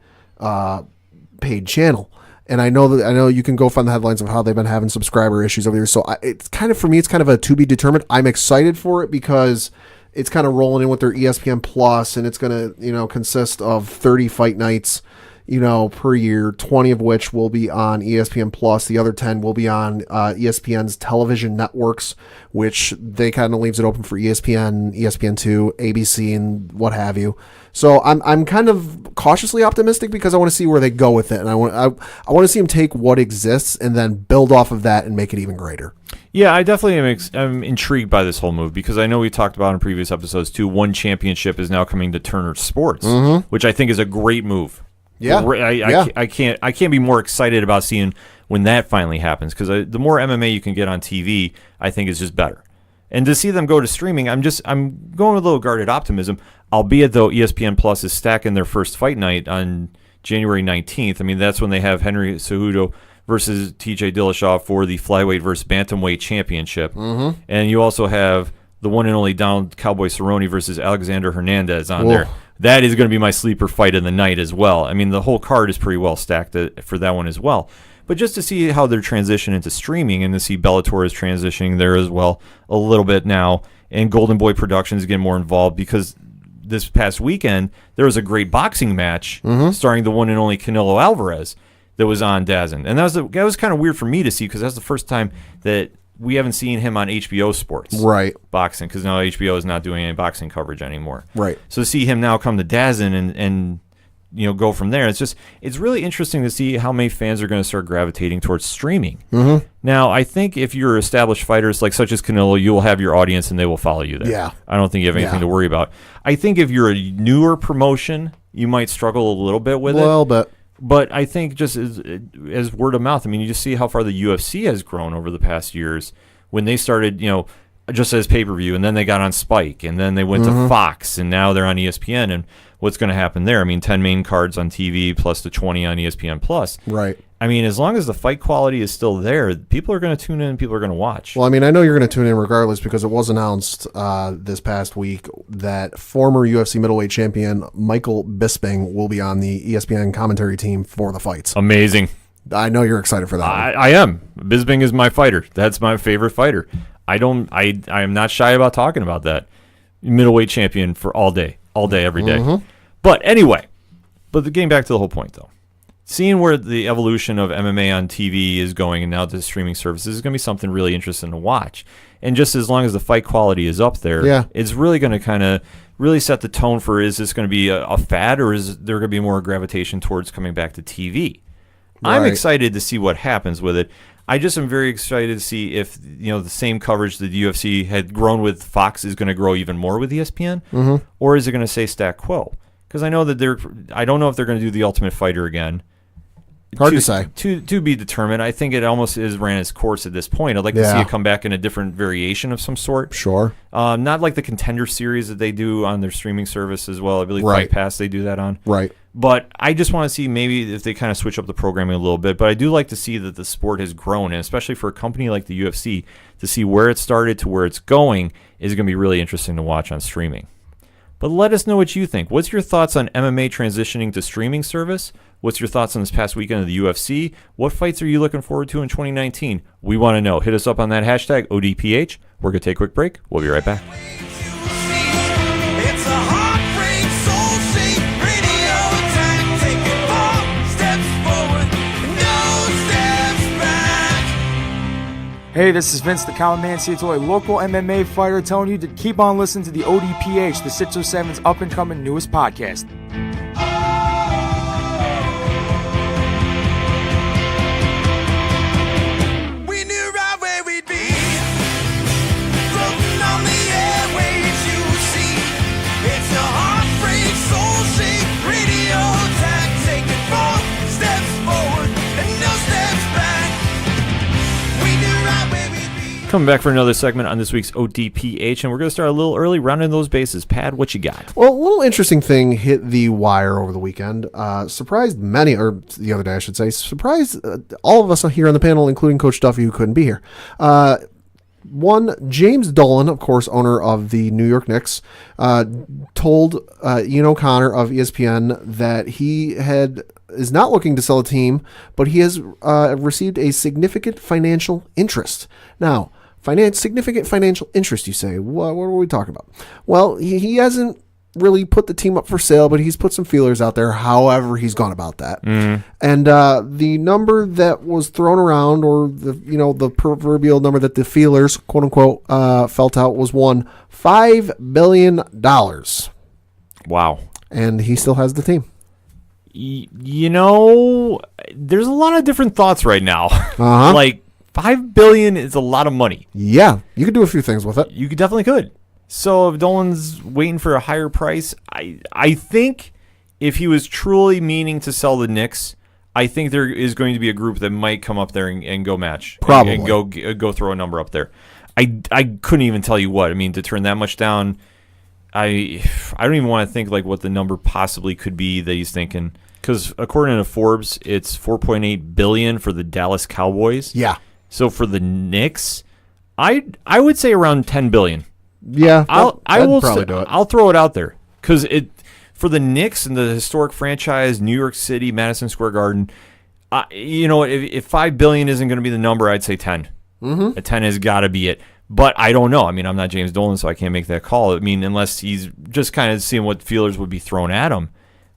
paid channel. And I know you can go find the headlines of how they've been having subscriber issues over there. So it's kind of, for me, it's kind of a to be determined. I'm excited for it because it's kind of rolling in with their ESPN Plus, and it's going to, consist of 30 fight nights, per year, 20 of which will be on ESPN Plus. The other 10 will be on ESPN's television networks, which they kind of leaves it open for ESPN, ESPN2, ABC, and what have you. So I'm kind of cautiously optimistic because I want to see where they go with it, and I want to see them take what exists and then build off of that and make it even greater. Yeah, I definitely am. I'm intrigued by this whole move because I know we talked about in previous episodes too. One championship is now coming to Turner Sports, which I think is a great move. Yeah, I can't be more excited about seeing when that finally happens because the more MMA you can get on TV, I think is just better. And to see them go to streaming, I'm going with a little guarded optimism. Albeit though, ESPN Plus is stacking their first fight night on January 19th. I mean, that's when they have Henry Cejudo versus TJ Dillashaw for the flyweight versus bantamweight championship, and you also have the one and only Donald Cowboy Cerrone versus Alexander Hernandez on there. That is going to be my sleeper fight of the night as well. I mean, the whole card is pretty well stacked for that one as well. But just to see how they're transitioning into streaming and to see Bellator is transitioning there as well a little bit now, and Golden Boy Productions getting more involved because this past weekend there was a great boxing match starring the one and only Canelo Alvarez that was on DAZN. And that was kind of weird for me to see because that's the first time that we haven't seen him on HBO Sports. Right. Boxing, because now HBO is not doing any boxing coverage anymore. Right. So to see him now come to DAZN and go from there, it's really interesting to see how many fans are going to start gravitating towards streaming. Now, I think if you're established fighters such as Canelo, you will have your audience and they will follow you there. Yeah. I don't think you have anything to worry about. I think if you're a newer promotion, you might struggle a little bit with it. But I think just as word of mouth, I mean, you just see how far the UFC has grown over the past years when they started, just as pay-per-view, and then they got on Spike, and then they went to Fox, and now they're on ESPN, and what's going to happen there? I mean, 10 main cards on TV plus the 20 on ESPN Plus. Right. I mean, as long as the fight quality is still there, people are going to tune in and people are going to watch. Well, I mean, I know you're going to tune in regardless because it was announced this past week that former UFC middleweight champion Michael Bisping will be on the ESPN commentary team for the fights. Amazing. I know you're excited for that. I am. Bisping is my fighter. That's my favorite fighter. I am not shy about talking about that. Middleweight champion for all day, every day. But anyway, getting back to the whole point though. seeing where the evolution of MMA on TV is going and now the streaming services is going to be something really interesting to watch. And just as long as the fight quality is up there, Yeah. it's really going to kind of really set the tone for, is this going to be a fad, or is there going to be more gravitation towards coming back to TV? I'm Right. excited to see what happens with it. I just am very excited to see if the same coverage that the UFC had grown with Fox is going to grow even more with ESPN, or is it going to say stat quo? Because I know that I don't know if they're going to do the Ultimate Fighter again. Hard to say. To be determined. I think it almost is ran its course at this point. I'd like to see Yeah. it come back in a different variation of some sort. Sure. Not like the Contender series that they do on their streaming service as well. I believe Right. Fight Pass they do that on. Right. But I just want to see maybe if they kind of switch up the programming a little bit. But I do like to see that the sport has grown, and especially for a company like the UFC, to see where it started to where it's going is going to be really interesting to watch on streaming. But let us know what you think. What's your thoughts on MMA transitioning to streaming service? What's your thoughts on this past weekend of the UFC? What fights are you looking forward to in 2019? We want to know. Hit us up on that hashtag ODPH. We're going to take a quick break. We'll be right back. It's a heartbreak, soul-shaped radio attack. Taking 4 steps forward, no steps back. Hey, this is Vince the Common Man Ciatoy, local MMA fighter, telling you to keep on listening to the ODPH, the 607's up-and-coming newest podcast. We knew right where we'd be, floating on the airwaves, you see. It's a heartbreak, soul-shaped radio attack. Taking 4 steps forward and no steps back. We knew right where we'd be. Coming back for another segment on this week's ODPH, and we're going to start a little early, rounding those bases. Pad, what you got? Well, a little interesting thing hit the wire over the weekend. Surprised many, or the other day I should say, surprised all of us here on the panel, including Coach Duffy, who couldn't be here. One, James Dolan, of course, owner of the New York Knicks, told Ian O'Connor of ESPN that he is not looking to sell a team, but he has received a significant financial interest. Now, significant financial interest, you say? What are we talking about? Well, he hasn't really put the team up for sale, but he's put some feelers out there. However, he's gone about that. And the number that was thrown around, or the proverbial number that the feelers, quote unquote, felt out, was $5 billion. Wow. And he still has the team. There's a lot of different thoughts right now. Uh-huh. Like, $5 billion is a lot of money. Yeah, you could do a few things with it. You definitely could. So if Dolan's waiting for a higher price, I think if he was truly meaning to sell the Knicks, I think there is going to be a group that might come up there and go match. Probably. And go throw a number up there. I couldn't even tell you what. I mean, to turn that much down, I don't even want to think like what the number possibly could be that he's thinking. Because according to Forbes, it's $4.8 billion for the Dallas Cowboys. Yeah. So for the Knicks, I would say around $10 billion. Yeah, I will probably do it. I'll throw it out there because for the Knicks and the historic franchise, New York City, Madison Square Garden. If $5 billion isn't going to be the number, I'd say 10. Mm-hmm. A 10 has got to be it. But I don't know. I mean, I'm not James Dolan, so I can't make that call. I mean, unless he's just kind of seeing what feelers would be thrown at him.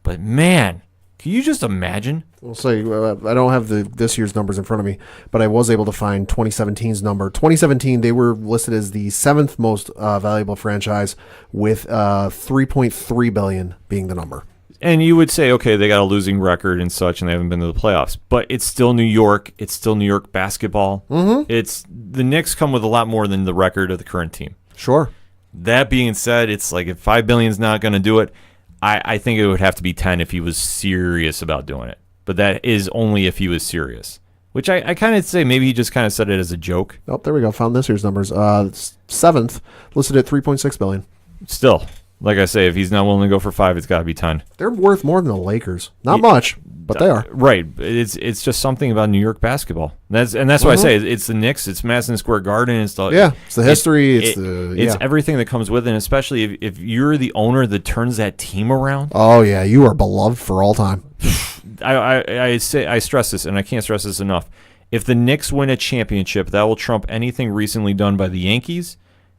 But man, can you just imagine? We'll say I don't have this year's numbers in front of me, but I was able to find 2017's number. 2017, they were listed as the 7th most valuable franchise, with $3.3 billion being the number. And you would say, okay, they got a losing record and such, and they haven't been to the playoffs. But it's still New York. It's still New York basketball. Mm-hmm. It's the Knicks come with a lot more than the record of the current team. Sure. That being said, it's like if $5 billion is not going to do it, I think it would have to be 10 if he was serious about doing it. But that is only if he was serious, which I kind of say maybe he just kind of said it as a joke. Oh, there we go. Found this year's numbers. 7th, listed at $3.6 billion. Still, like I say, if he's not willing to go for 5, it's got to be 10. They're worth more than the Lakers. Not much, but they are. Right. It's just something about New York basketball. That's why I say it's the Knicks. It's Madison Square Garden. It's the history. It's everything that comes with it. And especially if you're the owner that turns that team around. Oh yeah, you are beloved for all time. I stress this, and I can't stress this enough. If the Knicks win a championship, that will trump anything recently done by the Yankees,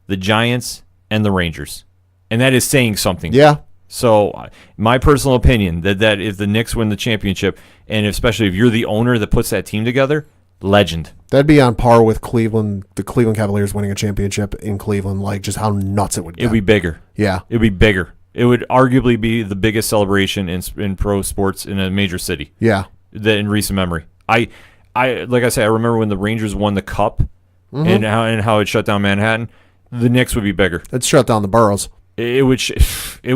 the Giants, and the Rangers. And that is saying something. Yeah, So my personal opinion that if the Knicks win the championship, and especially if you're the owner that puts that team together, legend. That'd be on par with Cleveland, the Cleveland Cavaliers winning a championship in Cleveland, like just how nuts it would get. It'd be bigger. Yeah. It'd be bigger. It would arguably be the biggest celebration in pro sports in a major city Yeah. that in recent memory. I like I say, I remember when the Rangers won the Cup and how it shut down Manhattan. The Knicks would be bigger. It'd shut down the boroughs. It would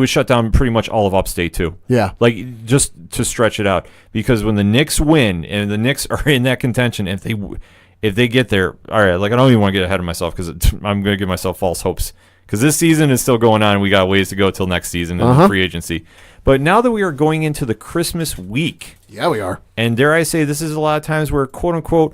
shut down pretty much all of upstate too. Yeah. Like just to stretch it out, because when the Knicks win and the Knicks are in that contention, if they get there, all right. Like I don't even want to get ahead of myself because I'm going to give myself false hopes because this season is still going on. We got ways to go till next season and free agency. But now that we are going into the Christmas week, Yeah, we are. and dare I say, this is a lot of times where quote unquote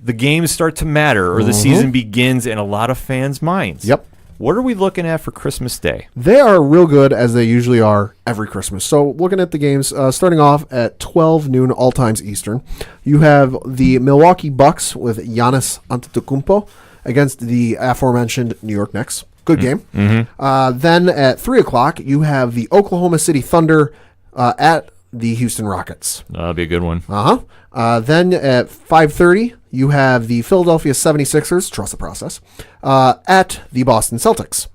the games start to matter or the season begins in a lot of fans' minds. Yep. What are we looking at for Christmas Day? They are real good, as they usually are every Christmas. So looking at the games, starting off at 12 noon, all times Eastern, you have the Milwaukee Bucks with Giannis Antetokounmpo against the aforementioned New York Knicks. Good game. Then at 3 o'clock, you have the Oklahoma City Thunder at the Houston Rockets. That'll be a good one. Then at 5:30, you have the Philadelphia 76ers, trust the process, at the Boston Celtics.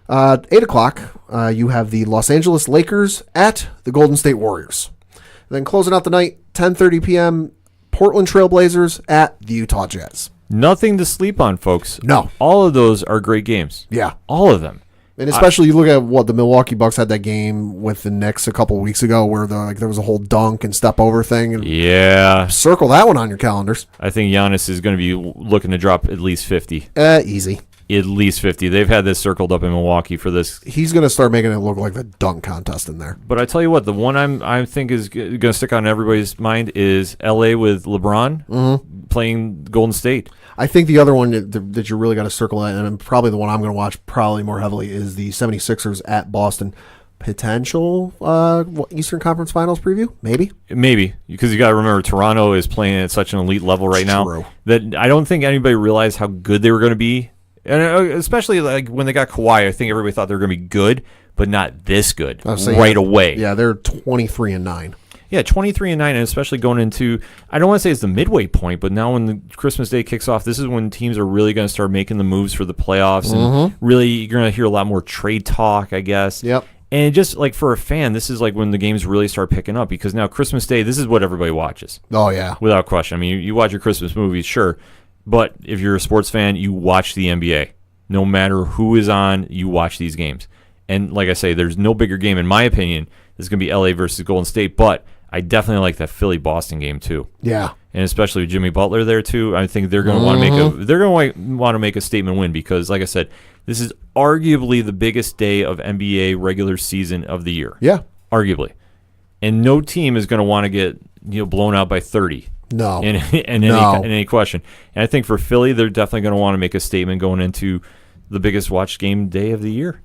8 o'clock, you have the Los Angeles Lakers at the Golden State Warriors. Then closing out the night, 10:30 p.m., Portland Trail Blazers at the Utah Jazz. Nothing to sleep on, folks. No. All of those are great games. Yeah. All of them. And especially you look at what the Milwaukee Bucks had that game with the Knicks a couple weeks ago where there was a whole dunk and step over thing. And Yeah. circle that one on your calendars. I think Giannis is going to be looking to drop at least 50. Easy. At least 50. They've had this circled up in Milwaukee for this. He's going to start making it look like the dunk contest in there. But I tell you what, the one I think is going to stick on everybody's mind is LA with LeBron playing Golden State. I think the other one that you really got to circle at, and probably the one I'm going to watch probably more heavily, is the 76ers at Boston. Potential Eastern Conference Finals preview? Maybe. Maybe, because you got to remember Toronto is playing at such an elite level right now True. that I don't think anybody realized how good they were going to be. And especially like when they got Kawhi, I think everybody thought they were going to be good, but not this good right away. Yeah, they're 23-9. Yeah, 23-9, and especially going into, I don't want to say it's the midway point, but now when the Christmas Day kicks off, this is when teams are really going to start making the moves for the playoffs, and really you're going to hear a lot more trade talk, I guess. Yep. And just like for a fan, this is like when the games really start picking up, because now Christmas Day, this is what everybody watches. Oh, yeah. Without question. I mean, you watch your Christmas movies, sure, but if you're a sports fan, you watch the NBA. No matter who is on, you watch these games. And like I say, there's no bigger game, in my opinion, that's going to be LA versus Golden State, but I definitely like that Philly-Boston game too. Yeah. And especially with Jimmy Butler there too, I think they're going to want to make a statement win, because like I said, this is arguably the biggest day of NBA regular season of the year. Yeah. Arguably. And no team is going to want to get blown out by 30. No. In any question. And I think for Philly, they're definitely going to want to make a statement going into the biggest watched game day of the year.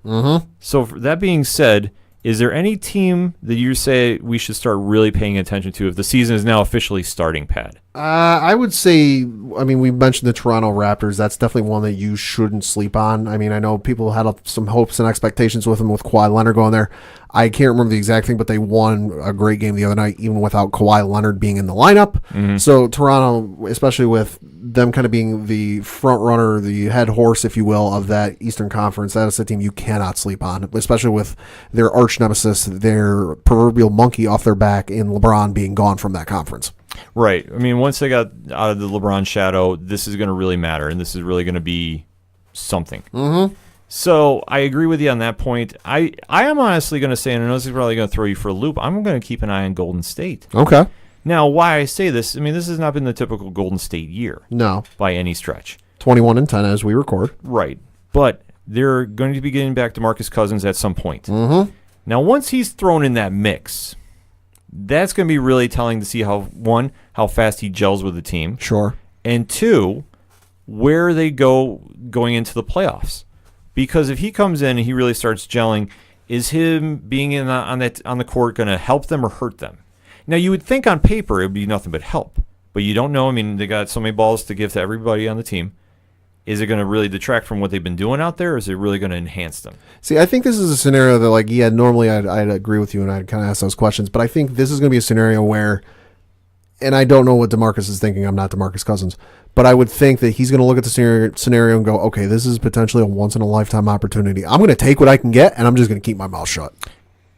So for that being said, is there any team that you say we should start really paying attention to if the season is now officially starting, Pat? I would say, I mean, we mentioned the Toronto Raptors. That's definitely one that you shouldn't sleep on. I mean, I know people had some hopes and expectations with them with Kawhi Leonard going there. I can't remember the exact thing, but they won a great game the other night, even without Kawhi Leonard being in the lineup. So Toronto, especially with them kind of being the front runner, the head horse, if you will, of that Eastern Conference, that is a team you cannot sleep on, especially with their arch nemesis, their proverbial monkey off their back in LeBron being gone from that conference. Right. I mean, once they got out of the LeBron shadow, this is going to really matter, and this is really going to be something. So I agree with you on that point. I am honestly going to say, and I know this is probably going to throw you for a loop, I'm going to keep an eye on Golden State. Okay. Now, why I say this, I mean, this has not been the typical Golden State year No. by any stretch. 21-10 as we record. Right. But they're going to be getting back to DeMarcus Cousins at some point. Now, once he's thrown in that mix, that's going to be really telling to see how fast he gels with the team, Sure. and two, where they going into the playoffs. Because if he comes in and he really starts gelling, is him being on the court going to help them or hurt them? Now, you would think on paper it would be nothing but help, but you don't know. I mean, they got so many balls to give to everybody on the team. is it going to really detract from what they've been doing out there, or is it really going to enhance them? See, I think this is a scenario that, like, yeah, normally I'd agree with you and I'd kind of ask those questions, but I think this is going to be a scenario where, and I don't know what DeMarcus is thinking. I'm not DeMarcus Cousins, but I would think that he's going to look at the scenario and go, okay, this is potentially a once-in-a-lifetime opportunity. I'm going to take what I can get, and I'm just going to keep my mouth shut.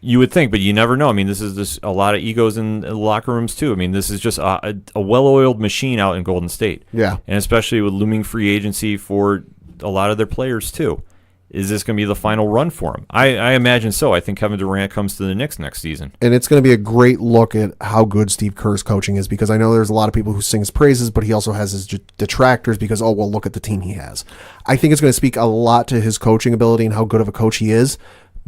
You would think, but you never know. I mean, this is just a lot of egos in the locker rooms, too. I mean, this is just a well-oiled machine out in Golden State. Yeah. And especially with looming free agency for a lot of their players, too. Is this going to be the final run for them? I imagine so. I think Kevin Durant comes to the Knicks next season. And it's going to be a great look at how good Steve Kerr's coaching is, because I know there's a lot of people who sing his praises, but he also has his detractors because, oh, well, look at the team he has. I think it's going to speak a lot to his coaching ability and how good of a coach he is,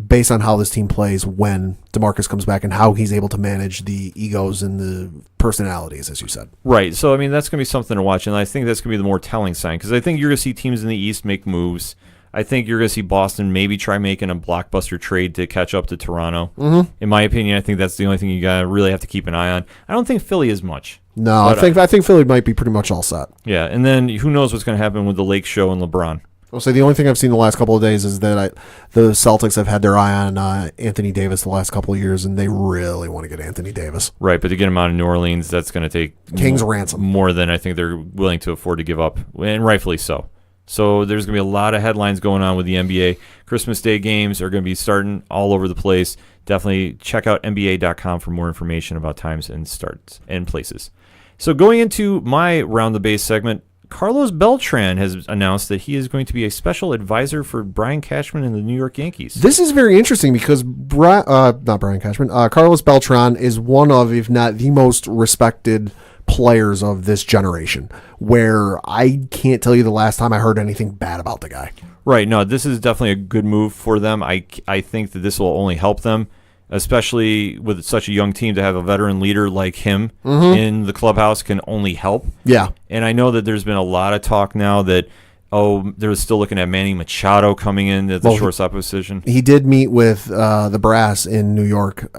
based on how this team plays when DeMarcus comes back and how he's able to manage the egos and the personalities, as you said. Right. So, I mean, that's going to be something to watch, and I think that's going to be the more telling sign, because I think you're going to see teams in the East make moves. I think you're going to see Boston maybe try making a blockbuster trade to catch up to Toronto. Mm-hmm. In my opinion, I think that's the only thing you got to really have to keep an eye on. I don't think Philly is much. No, but I think Philly might be pretty much all set. Yeah, and then who knows what's going to happen with the Lake Show and LeBron. I'll say the only thing I've seen the last couple of days is that the Celtics have had their eye on Anthony Davis the last couple of years, and they really want to get Anthony Davis. Right, but to get him out of New Orleans, that's going to take King's ransom more than I think they're willing to afford to give up, and rightfully so. So there's going to be a lot of headlines going on with the NBA. Christmas Day games are going to be starting all over the place. Definitely check out NBA.com for more information about times and starts and places. So going into my Round the Base segment, Carlos Beltran has announced that he is going to be a special advisor for Brian Cashman and the New York Yankees. This is very interesting because not Brian Cashman, Carlos Beltran is one of, if not the most respected players of this generation, where I can't tell you the last time I heard anything bad about the guy. Right. No, this is definitely a good move for them. I think that this will only help them, especially with such a young team. To have a veteran leader like him in the clubhouse can only help. Yeah. And I know that there's been a lot of talk now that, they're still looking at Manny Machado coming in at the shortstop position. He did meet with the brass in New York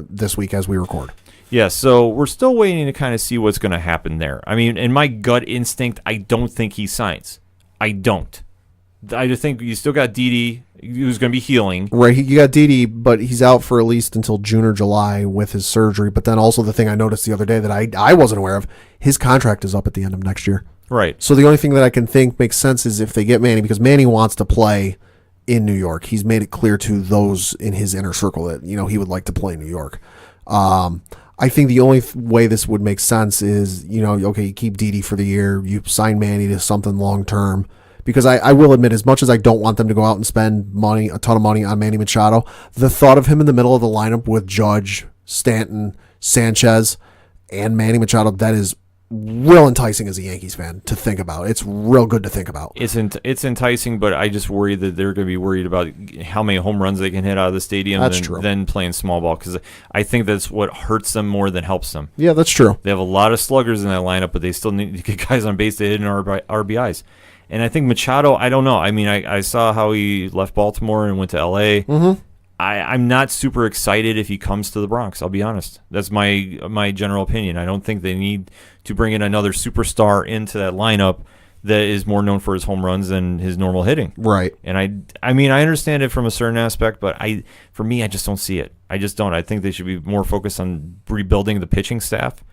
this week as we record. Yeah, so we're still waiting to kind of see what's going to happen there. I mean, in my gut instinct, I don't think he signs. I don't. I just think you still got Didi, who's going to be healing. Right, you got Didi, but he's out for at least until June or July with his surgery. But then also the thing I noticed the other day that I wasn't aware of, his contract is up at the end of next year. Right. So the only thing that I can think makes sense is if they get Manny, because Manny wants to play in New York. He's made it clear to those in his inner circle that, he would like to play in New York. I think the only way this would make sense is, okay, you keep Didi for the year, you sign Manny to something long term. Because I will admit, as much as I don't want them to go out and spend a ton of money on Manny Machado, the thought of him in the middle of the lineup with Judge, Stanton, Sanchez, and Manny Machado, that is real enticing as a Yankees fan to think about. It's real good to think about. It's enticing, but I just worry that they're going to be worried about how many home runs they can hit out of the stadium than playing small ball, because I think that's what hurts them more than helps them. Yeah, that's true. They have a lot of sluggers in that lineup, but they still need to get guys on base to hit in RBIs. And I think Machado, I don't know. I mean, I saw how he left Baltimore and went to L.A. Mm-hmm. I'm not super excited if he comes to the Bronx. I'll be honest. That's my general opinion. I don't think they need to bring in another superstar into that lineup that is more known for his home runs than his normal hitting. Right. And I mean, I understand it from a certain aspect, but for me, I just don't see it. I just don't. I think they should be more focused on rebuilding the pitching staff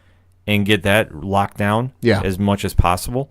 and get that locked down as much as possible.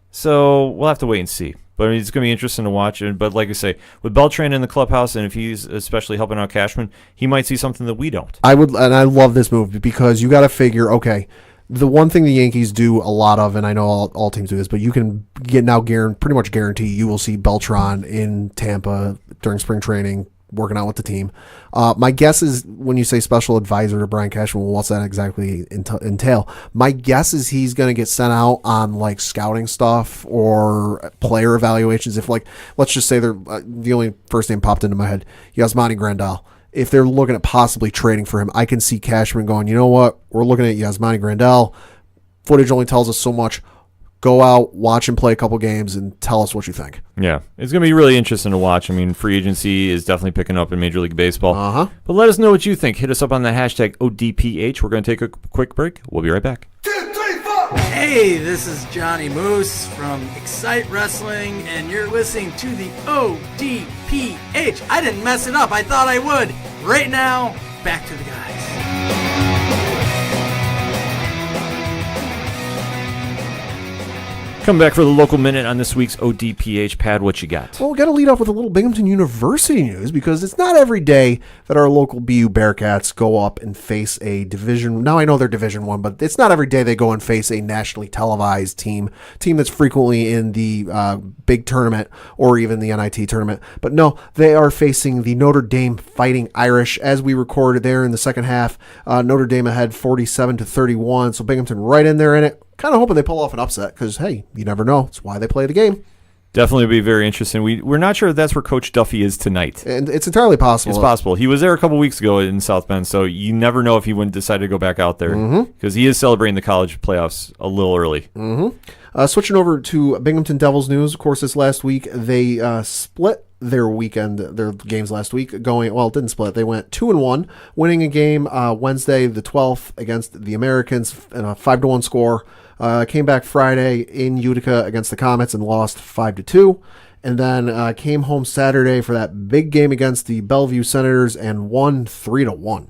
So we'll have to wait and see. But it's going to be interesting to watch. But like I say, with Beltran in the clubhouse, and if he's especially helping out Cashman, he might see something that we don't. I love this move because you got to figure, okay, the one thing the Yankees do a lot of, and I know all teams do this, but you can pretty much guarantee you will see Beltran in Tampa during spring training, working out with the team. My guess is when you say special advisor to Brian Cashman, what's that exactly entail? My guess is he's going to get sent out on like scouting stuff or player evaluations. If let's just say the only first name popped into my head, Yasmani Grandal. If they're looking at possibly trading for him, I can see Cashman going, you know what? We're looking at Yasmani Grandal. Footage only tells us so much. Go out, watch him play a couple games, and tell us what you think. Yeah, it's going to be really interesting to watch. I mean, free agency is definitely picking up in Major League Baseball. Uh-huh. But let us know what you think. Hit us up on the hashtag ODPH. We're going to take a quick break. We'll be right back. 2, 3, 4. Hey, this is Johnny Moose from Excite Wrestling, and you're listening to the ODPH. I didn't mess it up. I thought I would. Right now, back to the guys. Come back for the local minute on this week's ODPH. Pad, what you got? Well, we got to lead off with a little Binghamton University news because it's not every day that our local BU Bearcats go up and face a division. Now I know they're Division I, but it's not every day they go and face a nationally televised team that's frequently in the big tournament or even the NIT tournament. But no, they are facing the Notre Dame Fighting Irish. As we recorded there in the second half, Notre Dame ahead 47-31. So Binghamton right in there in it. Kind of hoping they pull off an upset because, hey, you never know. It's why they play the game. Definitely be very interesting. We're not sure if that's where Coach Duffy is tonight. And it's entirely possible. It's possible. He was there a couple weeks ago in South Bend, so you never know if he wouldn't decide to go back out there because he is celebrating the college playoffs a little early. Switching over to Binghamton Devils news, of course, this last week, they split their games last week didn't split. They went 2-1, winning a game Wednesday the 12th against the Americans in a 5-1 score. Came back Friday in Utica against the Comets and lost 5-2. And then came home Saturday for that big game against the Bellevue Senators and won 3-1.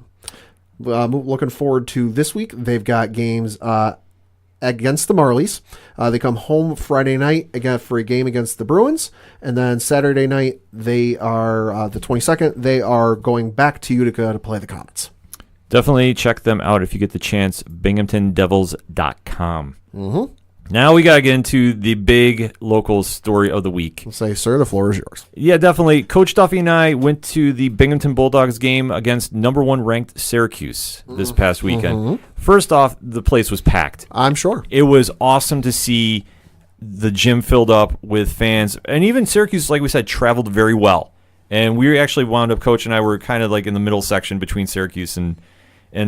Looking forward to this week. They've got games against the Marlies. They come home Friday night again for a game against the Bruins. And then Saturday night, they are, the 22nd, they are going back to Utica to play the Comets. Definitely check them out if you get the chance, binghamtondevils.com. Now we got to get into the big local story of the week. I'll say, sir, the floor is yours. Yeah, definitely. Coach Duffy and I went to the Binghamton Bulldogs game against number 1 ranked Syracuse this past weekend. First off, the place was packed. I'm sure. It was awesome to see the gym filled up with fans. And even Syracuse, like we said, traveled very well. And we actually wound up, Coach and I were kind of like in the middle section between Syracuse and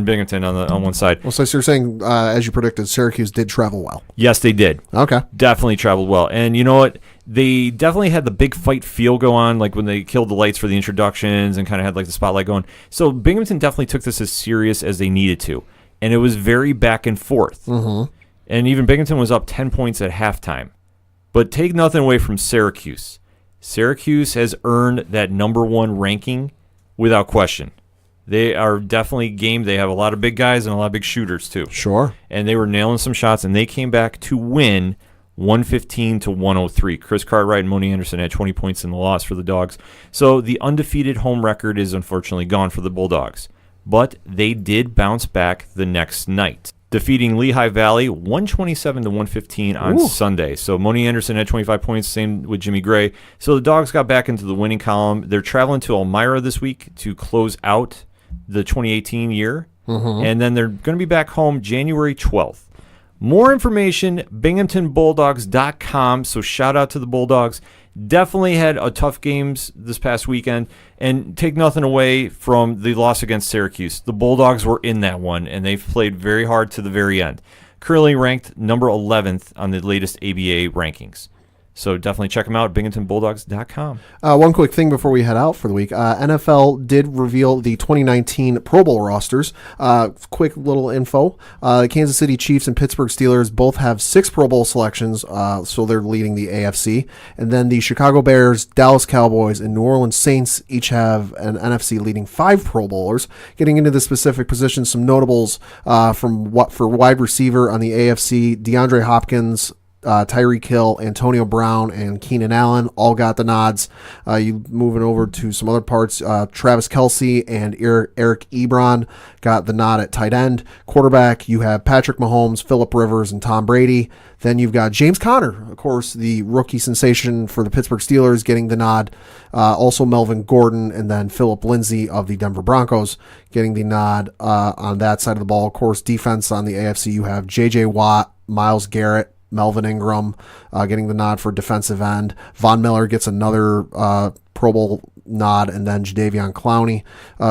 Binghamton on one side. Well, so you're saying, as you predicted, Syracuse did travel well. Yes, they did. Okay. Definitely traveled well. And you know what? They definitely had the big fight feel go on, like when they killed the lights for the introductions and kind of had like the spotlight going. So Binghamton definitely took this as serious as they needed to. And it was very back and forth. And even Binghamton was up 10 points at halftime. But take nothing away from Syracuse. Syracuse has earned that number 1 ranking without question. They are definitely game. They have a lot of big guys and a lot of big shooters, too. Sure. And they were nailing some shots, and they came back to win 115-103. Chris Cartwright and Moni Anderson had 20 points in the loss for the Dogs. So the undefeated home record is unfortunately gone for the Bulldogs. But they did bounce back the next night, defeating Lehigh Valley 127-115 on Sunday. So Moni Anderson had 25 points, same with Jimmy Gray. So the Dogs got back into the winning column. They're traveling to Elmira this week to close out the 2018 year, and then they're going to be back home January 12th. More information, binghamtonbulldogs.com, so shout out to the Bulldogs. Definitely had a tough games this past weekend, and take nothing away from the loss against Syracuse. The Bulldogs were in that one, and they've played very hard to the very end. Currently ranked number 11th on the latest ABA rankings. So definitely check them out, binghamtonbulldogs.com. One quick thing before we head out for the week. NFL did reveal the 2019 Pro Bowl rosters. Quick little info. The Kansas City Chiefs and Pittsburgh Steelers both have 6 Pro Bowl selections, so they're leading the AFC. And then the Chicago Bears, Dallas Cowboys, and New Orleans Saints each have an NFC leading 5 Pro Bowlers. Getting into the specific positions, some notables for wide receiver on the AFC, DeAndre Hopkins, Tyreek Hill, Antonio Brown, and Keenan Allen all got the nods. You moving over to some other parts, Travis Kelce and Eric Ebron got the nod at tight end. Quarterback, you have Patrick Mahomes, Phillip Rivers, and Tom Brady. Then you've got James Conner, of course, the rookie sensation for the Pittsburgh Steelers, getting the nod. Also Melvin Gordon, and then Philip Lindsay of the Denver Broncos getting the nod on that side of the ball. Of course, defense on the AFC, you have J.J. Watt, Myles Garrett, Melvin Ingram getting the nod for defensive end. Von Miller gets another Pro Bowl nod, and then Jadeveon Clowney.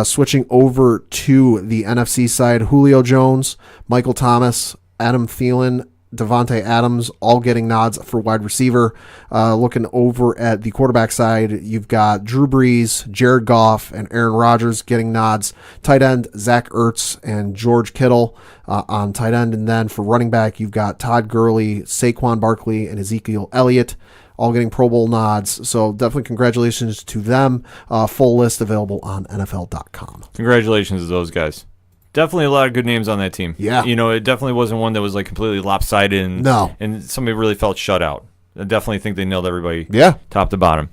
Switching over to the NFC side, Julio Jones, Michael Thomas, Adam Thielen, Devontae Adams, all getting nods for wide receiver. Looking over at the quarterback side, you've got Drew Brees, Jared Goff, and Aaron Rodgers getting nods. Tight end, Zach Ertz and George Kittle on tight end. And then for running back, you've got Todd Gurley, Saquon Barkley, and Ezekiel Elliott, all getting Pro Bowl nods. So definitely congratulations to them. Full list available on NFL.com. Congratulations to those guys. Definitely a lot of good names on that team. Yeah. It definitely wasn't one that was like completely lopsided and, No. and somebody really felt shut out. I definitely think they nailed everybody Yeah. top to bottom.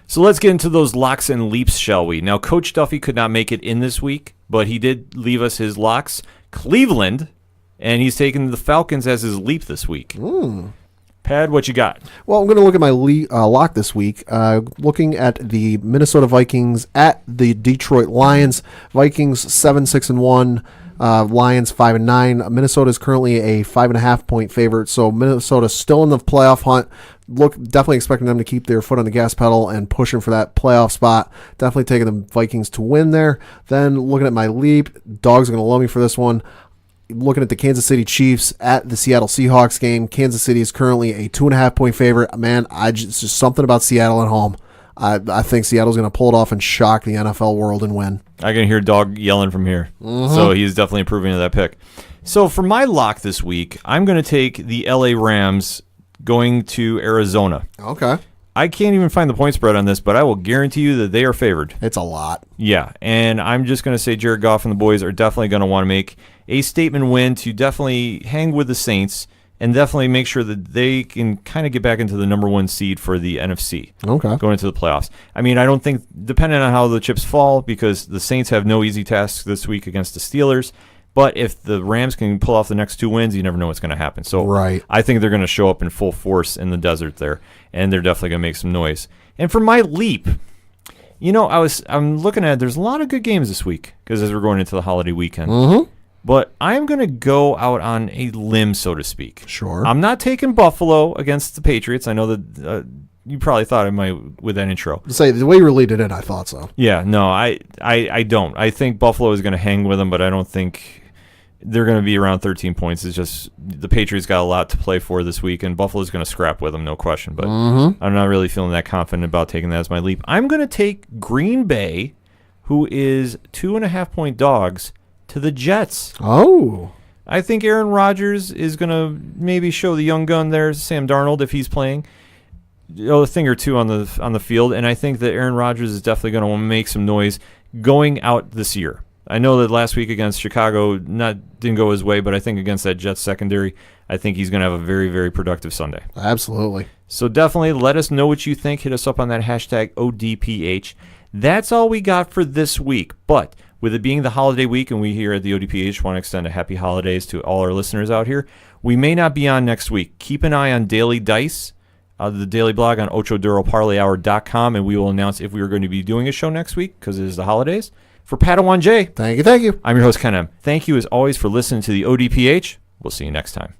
So let's get into those locks and leaps, shall we? Now, Coach Duffy could not make it in this week, but he did leave us his locks. Cleveland, and he's taken the Falcons as his leap this week. Pad, what you got? Well, I'm going to look at my lock this week. Looking at the Minnesota Vikings at the Detroit Lions. Vikings 7-6-1. Lions 5-9. Minnesota is currently a 5.5 point favorite, so Minnesota's still in the playoff hunt. Definitely expecting them to keep their foot on the gas pedal and pushing for that playoff spot. Definitely taking the Vikings to win there. Then looking at my leap, dogs are going to love me for this one. Looking at the Kansas City Chiefs at the Seattle Seahawks game. Kansas City is currently a 2.5 point favorite. Man, it's just something about Seattle at home. I think Seattle's going to pull it off and shock the NFL world and win. I can hear dog yelling from here. So he's definitely approving of that pick. So for my lock this week, I'm going to take the LA Rams going to Arizona. Okay. I can't even find the point spread on this, but I will guarantee you that they are favored. It's a lot. Yeah, and I'm just going to say Jared Goff and the boys are definitely going to want to make a statement win to definitely hang with the Saints and definitely make sure that they can kind of get back into the number one seed for the NFC. Okay. Going into the playoffs. I mean, I don't think, depending on how the chips fall, because the Saints have no easy tasks this week against the Steelers, but if the Rams can pull off the next two wins, you never know what's going to happen. So Right. I think they're going to show up in full force in the desert there, and they're definitely going to make some noise. And for my leap, I'm looking at, there's a lot of good games this week, because as we're going into the holiday weekend. But I'm going to go out on a limb, so to speak. Sure. I'm not taking Buffalo against the Patriots. I know that you probably thought I might with that intro. Say the way you related it in, I thought so. Yeah, no, I don't. I think Buffalo is going to hang with them, but I don't think they're going to be around 13 points. It's just the Patriots got a lot to play for this week, and Buffalo's going to scrap with them, no question. But I'm not really feeling that confident about taking that as my leap. I'm going to take Green Bay, who is 2.5 point dogs, to the Jets. Oh. I think Aaron Rodgers is going to maybe show the young gun there, Sam Darnold, if he's playing, a thing or two on the field. And I think that Aaron Rodgers is definitely going to make some noise going out this year. I know that last week against Chicago didn't go his way, but I think against that Jets secondary, I think he's going to have a very, very productive Sunday. Absolutely. So definitely let us know what you think. Hit us up on that hashtag ODPH. That's all we got for this week. But with it being the holiday week, and we here at the ODPH want to extend a happy holidays to all our listeners out here, we may not be on next week. Keep an eye on Daily Dice, the daily blog on OchoDuroParlayHour.com, and we will announce if we are going to be doing a show next week because it is the holidays. For Padawan J, Thank you. I'm your host, Ken M. Thank you as always for listening to the ODPH. We'll see you next time.